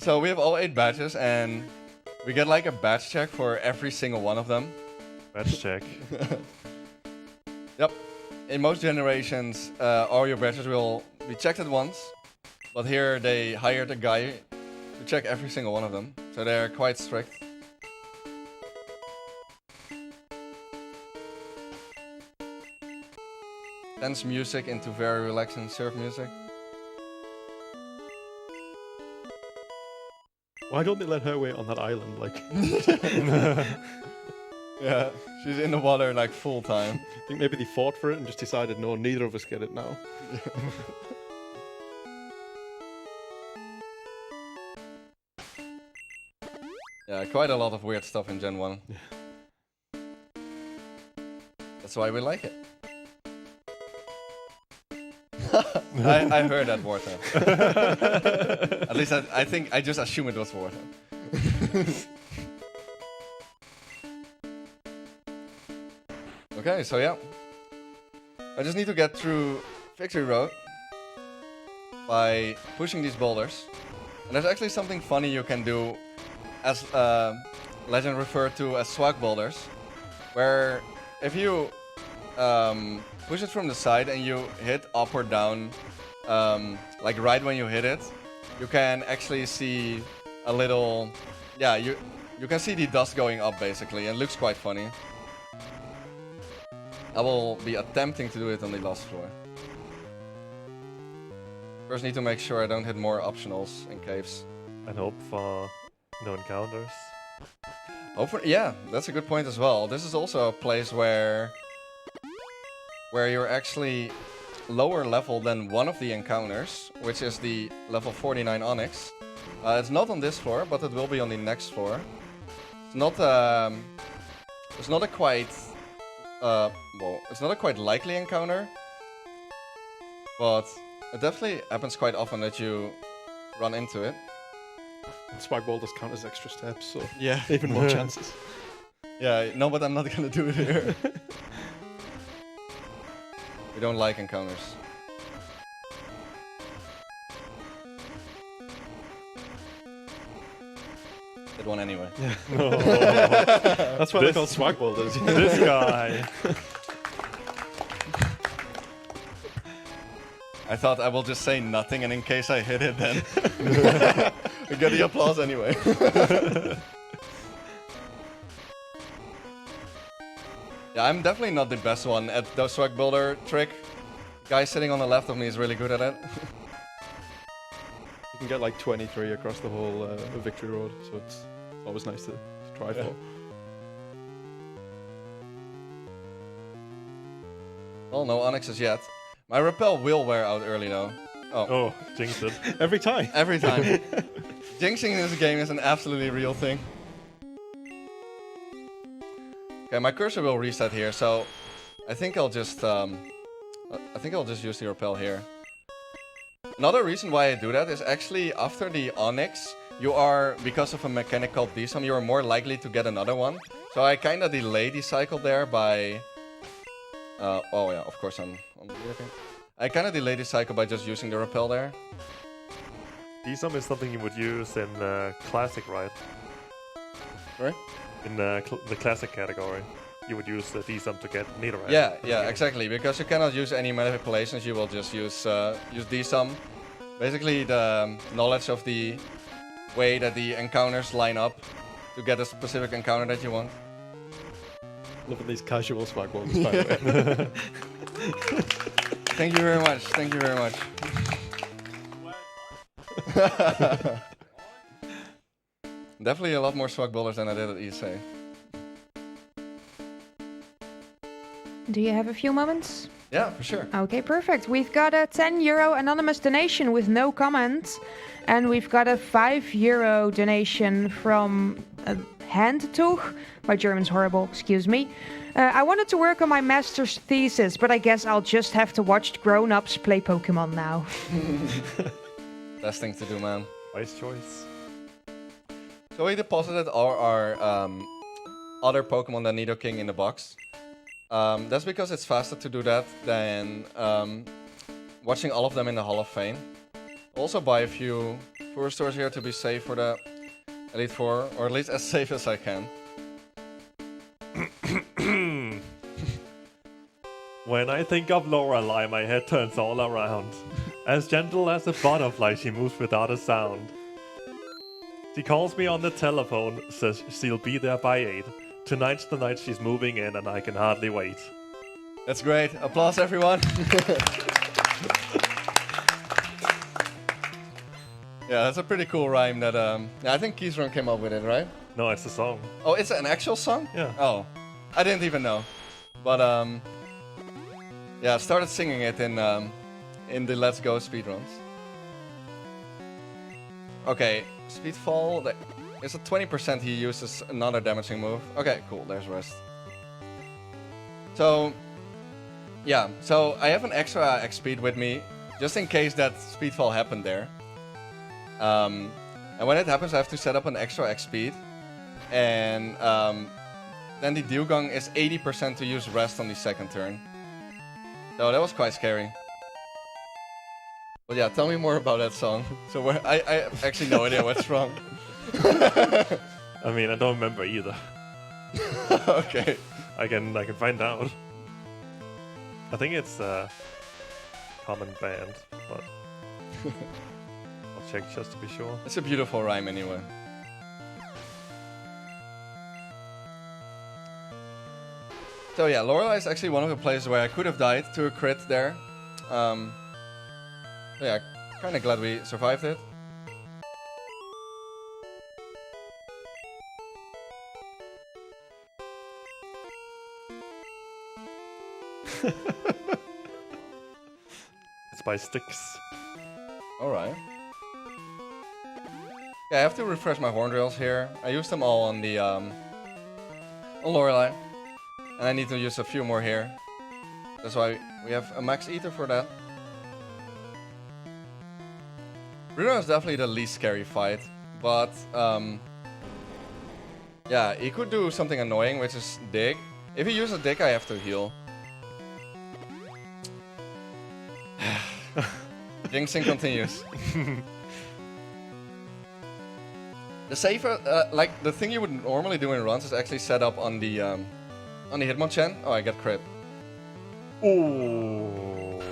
So we have all 8 badges, and we get like a badge check for every single one of them. Badge check. Yep. In most generations, all your badges will be checked at once. But here they hired a guy to check every single one of them. So they're quite strict. Tense music into very relaxing surf music. Why don't they let her wait on that island, like? Yeah, she's in the water like full time. I think maybe they fought for it and just decided, no, neither of us get it now. Yeah, quite a lot of weird stuff in Gen 1. That's why we like it. I heard that water. At least I think I just assume it was water. Okay, so yeah. I just need to get through Victory Road by pushing these boulders. And there's actually something funny you can do, as Legend referred to as swag boulders, where if you push it from the side and you hit up or down, like right when you hit it, you can actually see a little, yeah, you can see the dust going up basically, and it looks quite funny. I will be attempting to do it on the last floor. First need to make sure I don't hit more optionals in caves. And hope for no encounters. Yeah, that's a good point as well. This is also a place where you're actually lower level than one of the encounters, which is the level 49 Onyx. It's not on this floor, but it will be on the next floor. It's not a quite it's not a quite likely encounter, but it definitely happens quite often that you run into it. And swag boulders count as extra steps, so Yeah, even more chances. Yeah, no, but I'm not gonna do it here. We don't like encounters. Did one anyway. Yeah. No. That's why they're called swag boulders. This guy. I thought I will just say nothing, and in case I hit it, then we get the applause anyway. Yeah, I'm definitely not the best one at the swag builder trick. Guy sitting on the left of me is really good at it. You can get like 23 across the whole Victory Road, so it's always nice to try for. Well, no Onyxes yet. My repel will wear out early though. Oh, jinxed it. Every time. Every time. Jinxing in this game is an absolutely real thing. Okay, my cursor will reset here, so I think I'll just use the repel here. Another reason why I do that is actually after the Onyx, you are, because of a mechanic called Desum, you are more likely to get another one. So I kinda delay the cycle there by Oh yeah, of course on the working. I kind of delayed the cycle by just using the repel there. Desum is something you would use in classic, right? Right? In the classic category, you would use the Desum to get Nidoran. Yeah, exactly. Because you cannot use any manipulations, you will just use Desum. Basically, the knowledge of the way that the encounters line up to get a specific encounter that you want. Loving these casual swag ones, by the way. Thank you very much. Thank you very much. Definitely a lot more swag bowlers than I did at ESA. Do you have a few moments? Yeah, for sure. Okay, perfect. We've got a €10 anonymous donation with no comment. And we've got a €5 donation from Handtuch. My German's horrible, excuse me. I wanted to work on my master's thesis, but I guess I'll just have to watch grown-ups play Pokémon now. Best thing to do, man. Wise choice. So we deposited all our other Pokemon than Nidoking in the box. That's because it's faster to do that than watching all of them in the Hall of Fame. Also buy a few Four stores here to be safe for the Elite Four, or at least as safe as I can. When I think of Lorelei, my head turns all around. As gentle as a butterfly, she moves without a sound. She calls me on the telephone, says she'll be there by 8. Tonight's the night she's moving in, and I can hardly wait. That's great. Applause, everyone. Yeah, that's a pretty cool rhyme that I think Keysron came up with it, right? No, it's a song. Oh, it's an actual song? Yeah. Oh, I didn't even know. But yeah, I started singing it in the Let's Go speedruns. Okay, Speedfall. It's a 20% he uses another damaging move. Okay, cool. There's rest. So yeah, so I have an extra X speed with me just in case that Speedfall happened there. And when it happens, I have to set up an extra X speed, and then the Dewgong is 80% to use rest on the second turn. So that was quite scary. But yeah, tell me more about that song. So where I have actually no idea what's wrong. I mean, I don't remember either. Okay. I can find out. I think it's a common band, but I'll check just to be sure. It's a beautiful rhyme anyway. So yeah, Lorelei is actually one of the places where I could have died to a crit there. Yeah, kind of glad we survived it. It's by Sticks. Alright. Yeah, I have to refresh my horn drills here. I used them all on the on Lorelei. And I need to use a few more here. That's why we have a max eater for that. Bruno is definitely the least scary fight, but yeah, he could do something annoying, which is dig. If he uses dig, I have to heal. Jinxing continues. The safer, like the thing you would normally do in runs is actually set up on the Hitmonchan. Oh, I got crit. Ooh.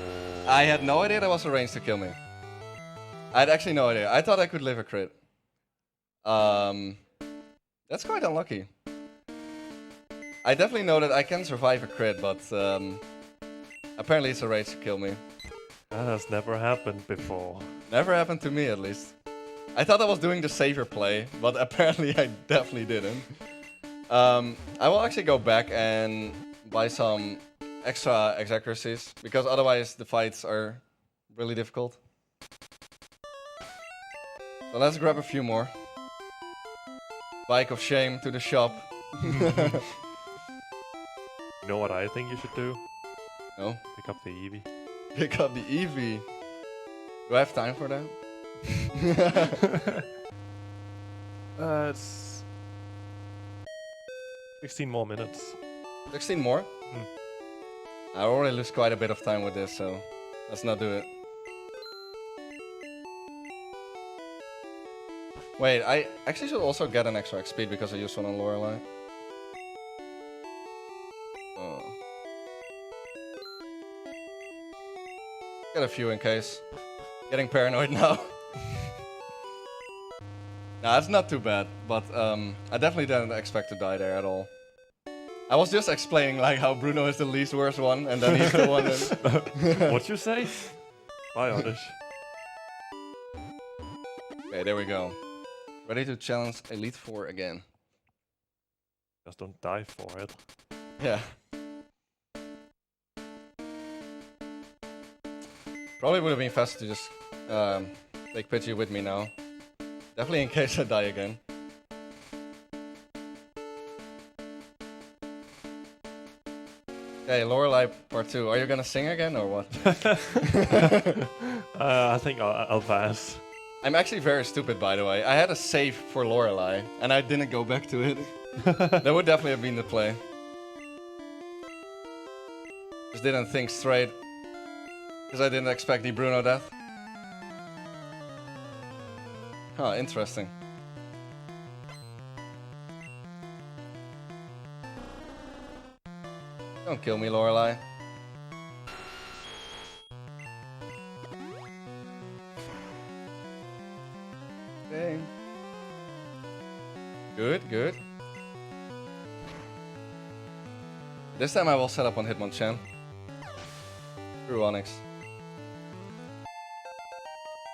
I had no idea that was a range to kill me. I had actually no idea. I thought I could live a crit. That's quite unlucky. I definitely know that I can survive a crit, but apparently it's a range to kill me. That has never happened before. Never happened to me, at least. I thought I was doing the saver play, but apparently I definitely didn't. I will actually go back and buy some extra accuracies, because otherwise the fights are really difficult. So let's grab a few more. Bike of shame to the shop. You know what I think you should do? No? Pick up the Eevee. Pick up the Eevee. Do I have time for that? It's 16 more minutes. 16 more? I already lose quite a bit of time with this, so let's not do it. Wait, I actually should also get an extra speed because I used one on Lorelei. Oh. Get a few in case. Getting paranoid now. Nah, it's not too bad, but I definitely didn't expect to die there at all. I was just explaining like how Bruno is the least worst one, and then he's the one that... What'd you say? Bye, Oddish. Okay, there we go. Ready to challenge Elite Four again. Just don't die for it. Yeah. Probably would have been faster to just take Pidgey with me now. Definitely in case I die again. Okay, Lorelei part 2. Are you gonna sing again or what? I think I'll pass. I'm actually very stupid, by the way. I had a save for Lorelei, and I didn't go back to it. That would definitely have been the play. Just didn't think straight. Because I didn't expect the Bruno death. Huh, interesting. Don't kill me, Lorelei. Okay. Good, good. This time I will set up on Hitmonchan. Through Onyx.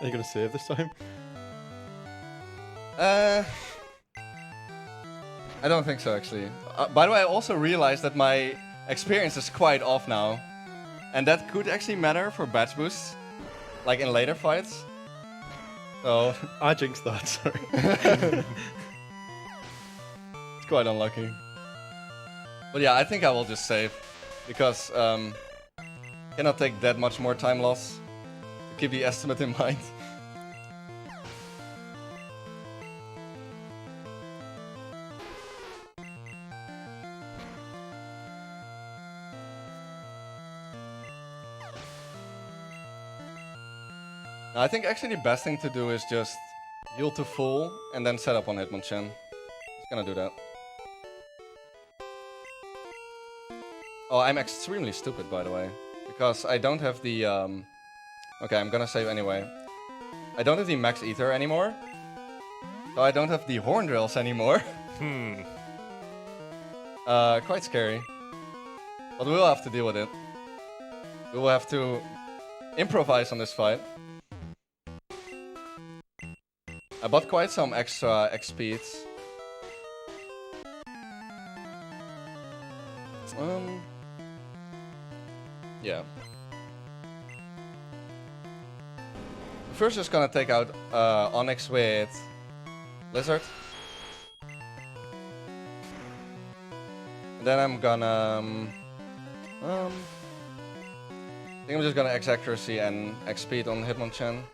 Are you gonna save this time? I don't think so, actually. By the way, I also realized that my experience is quite off now. And that could actually matter for batch boosts. Like in later fights. So... I jinxed that, sorry. It's quite unlucky. But yeah, I think I will just save. Because, cannot take that much more time loss. To keep the estimate in mind. I think actually the best thing to do is just heal to full and then set up on Hitmonchan. Just gonna do that. Oh, I'm extremely stupid, by the way. Because I don't have the... Okay, I'm gonna save anyway. I don't have the Max Ether anymore. So I don't have the Horn Drills anymore. Quite scary. But we'll have to deal with it. We will have to improvise on this fight. I bought quite some extra XPs. Yeah. First just gonna take out Onyx with Blizzard. And then I'm gonna... I think I'm just gonna X Accuracy and X Speed on Hitmonchan.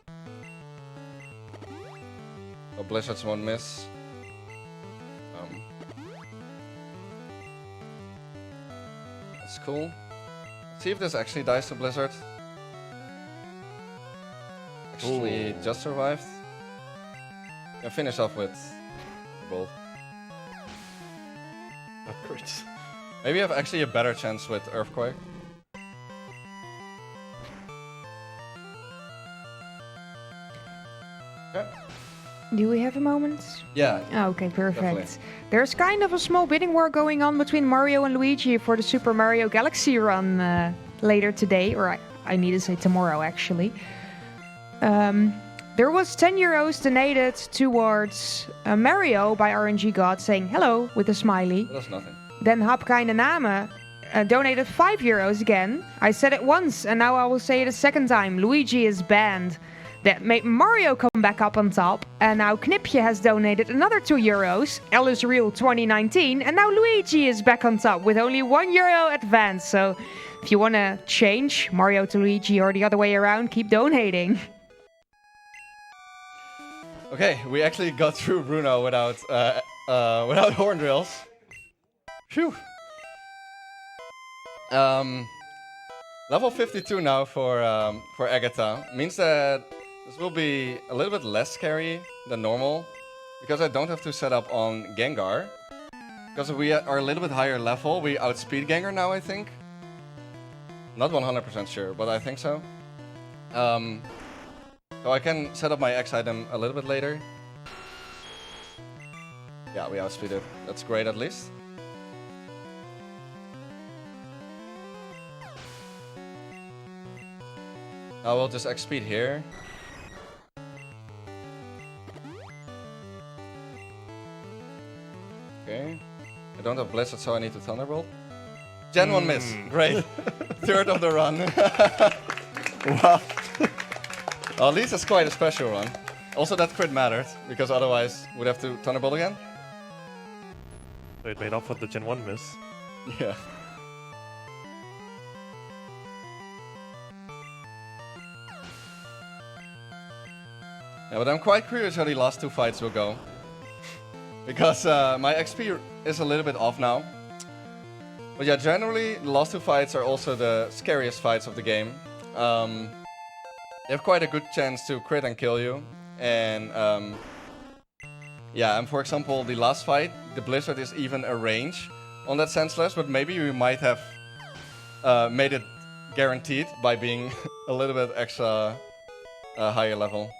So Blizzards won't miss. That's cool. Let's see if this actually dies to Blizzard. Actually, just survived. Can finish off with Bolt. That crits. Maybe I have actually a better chance with Earthquake. Okay. Do we have a moment? Yeah. Oh, okay, perfect. Definitely. There's kind of a small bidding war going on between Mario and Luigi for the Super Mario Galaxy run later today, or I need to say tomorrow, actually. There was 10 euros donated towards Mario by RNG God saying hello with a smiley. That's nothing. Then Hapkaine Name donated 5 euros again. I said it once and now I will say it a second time. Luigi is banned. That made Mario come back up on top. And now Knipje has donated another 2 euros. Alice Real 2019. And now Luigi is back on top with only 1 euro advance. So if you want to change Mario to Luigi or the other way around, keep donating. Okay, we actually got through Bruno without Horn Drills. Phew. Level 52 now for Agatha means that this will be a little bit less scary than normal because I don't have to set up on Gengar. Because we are a little bit higher level, we outspeed Gengar now, I think. Not 100% sure, but I think so. So I can set up my X item a little bit later. Yeah, we outspeed it. That's great at least. I will just X speed here. Okay. I don't have Blizzard, so I need to Thunderbolt. Gen 1 miss. Great. Third of the run. Wow. Well, at least it's quite a special run. Also, that crit mattered, because otherwise we'd have to Thunderbolt again. So it made up for the Gen 1 miss. Yeah. Yeah, but I'm quite curious how the last two fights will go. Because my XP is a little bit off now. But yeah, generally, the last two fights are also the scariest fights of the game. They have quite a good chance to crit and kill you. And yeah, and for example, the last fight, the Blizzard is even a range on that Senseless, but maybe we might have made it guaranteed by being a little bit extra higher level.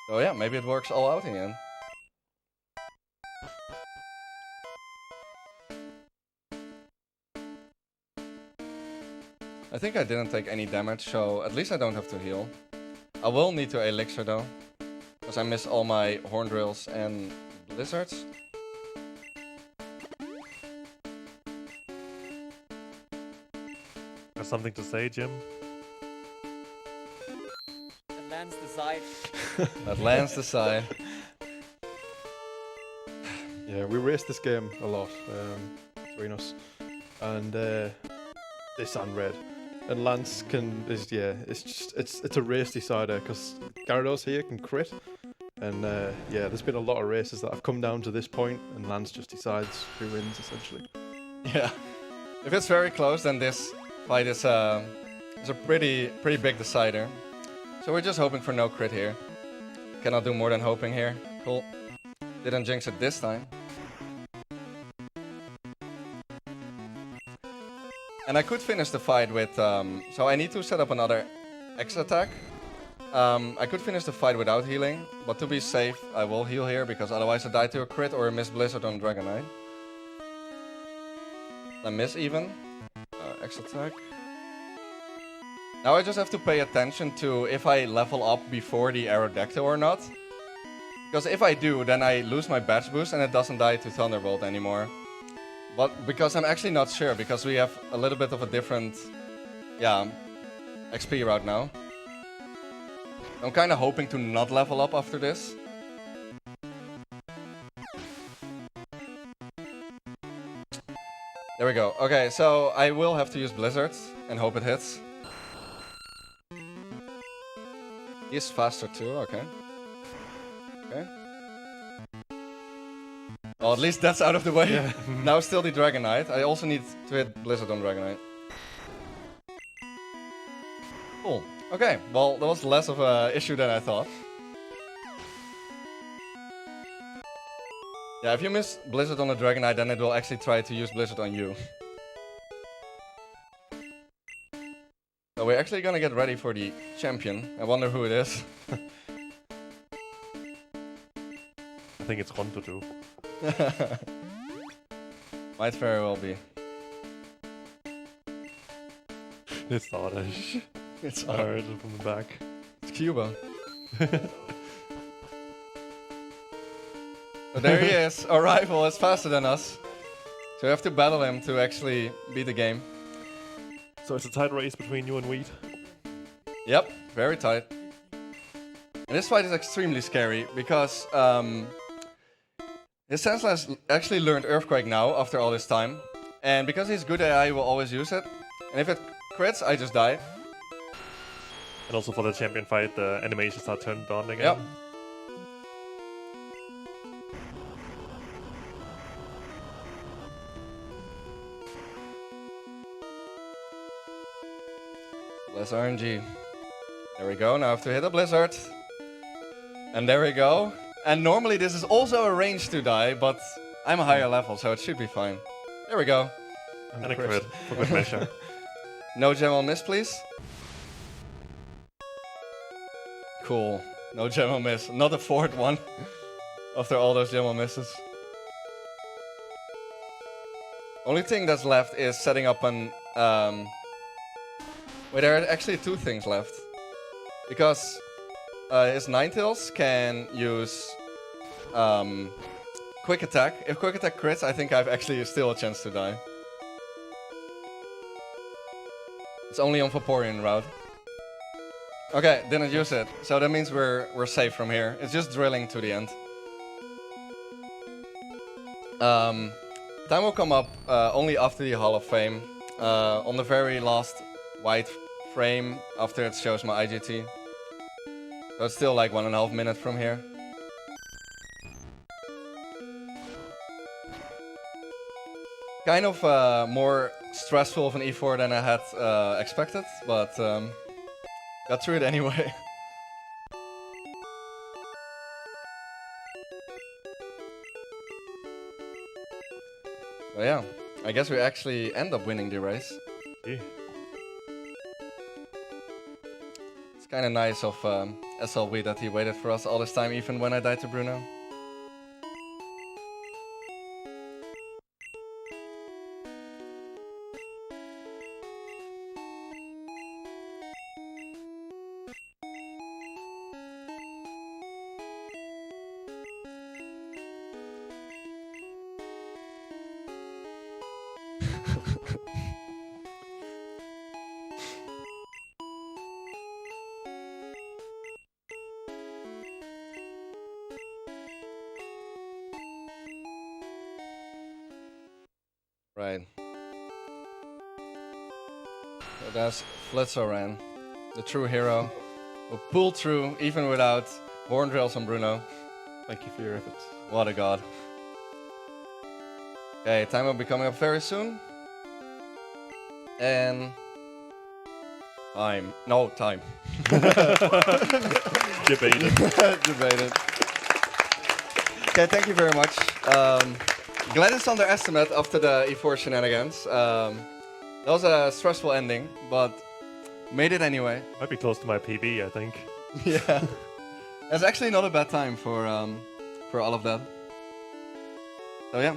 So yeah, maybe it works all out in the end. I think I didn't take any damage, so at least I don't have to heal. I will need to elixir though, because I missed all my horn drills and blizzards. Got something to say, Jim? That lands the side. That lands the side. Yeah, we raced this game a lot between us, and this and Red. And Lance it's a race decider because Gyarados here can crit, and yeah, there's been a lot of races that have come down to this point, and Lance just decides who wins essentially. Yeah, if it's very close, then this fight is a pretty big decider. So we're just hoping for no crit here. Cannot do more than hoping here. Cool. Didn't jinx it this time. And I could finish the fight with, so I need to set up another X attack. I could finish the fight without healing, but to be safe, I will heal here, because otherwise I die to a crit or a miss Blizzard on Dragonite. I miss even. X attack. Now I just have to pay attention to if I level up before the Aerodactyl or not. Because if I do, then I lose my batch boost and it doesn't die to Thunderbolt anymore. But because I'm actually not sure, because we have a little bit of a different, yeah, XP route now. I'm kind of hoping to not level up after this. There we go. Okay, so I will have to use Blizzard and hope it hits. He's faster too, okay. Okay. Well, at least that's out of the way. Yeah. Now still the Dragonite. I also need to hit Blizzard on Dragonite. Cool. Okay, well, that was less of an issue than I thought. Yeah, if you miss Blizzard on the Dragonite, then it will actually try to use Blizzard on you. So we're actually gonna get ready for the champion. I wonder who it is. I think it's fun to do. Might very well be. It's Oddish. It's I heard it from the back. It's Cuba. So there he is. Our rival is faster than us. So we have to battle him to actually beat the game. So it's a tight race between you and Wheat. Yep, very tight. And this fight is extremely scary because his Senseless actually learned Earthquake now after all this time. And because he's good AI, he will always use it. And if it crits, I just die. And also for the champion fight, the animations are turned on again. Yep. Bless RNG. There we go. Now I have to hit a blizzard. And there we go. And normally this is also a range to die, but I'm a higher level, so it should be fine. There we go. And a crit for good measure. No gem on miss, please. Cool. No gem on miss. Not a fourth one. After all those gem on misses. Only thing that's left is setting up an... Wait, there are actually two things left. Because his Ninetales can use quick attack. If quick attack crits, I think I've actually still a chance to die. It's only on Vaporeon route. Okay, didn't use it. So that means we're safe from here. It's just drilling to the end. Time will come up only after the Hall of Fame. On the very last white frame after it shows my IGT. So it's still like 1.5 minutes from here. Kind of more stressful of an E4 than I had expected, but got through it anyway. So yeah, I guess we actually end up winning the race. Yeah. It's kind of nice of SLB that he waited for us all this time, even when I died to Bruno. Right. So that's Flitzoran, the true hero, who pulled through even without horn drills on Bruno. Thank you for your efforts. What a god. Okay, time will be coming up very soon. And... time. No, time. Debated. Debated. Okay, thank you very much. Glad it's underestimate after the E4 shenanigans. That was a stressful ending, but made it anyway. Might be close to my PB, I think. Yeah. It's actually not a bad time for all of that. So yeah.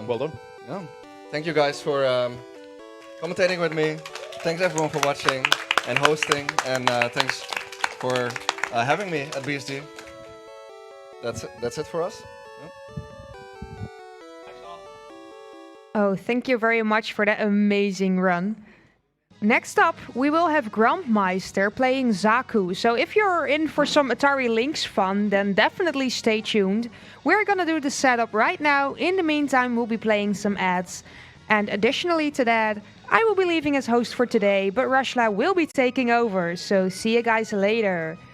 Well done. Yeah. Thank you guys for commentating with me. Thanks everyone for watching and hosting, and thanks for having me at BSG. That's it for us. Yeah. Oh, thank you very much for that amazing run. Next up, we will have Grandmeister playing Zaku. So if you're in for some Atari Lynx fun, then definitely stay tuned. We're gonna do the setup right now. In the meantime, we'll be playing some ads. And additionally to that, I will be leaving as host for today, but Rushla will be taking over. So see you guys later.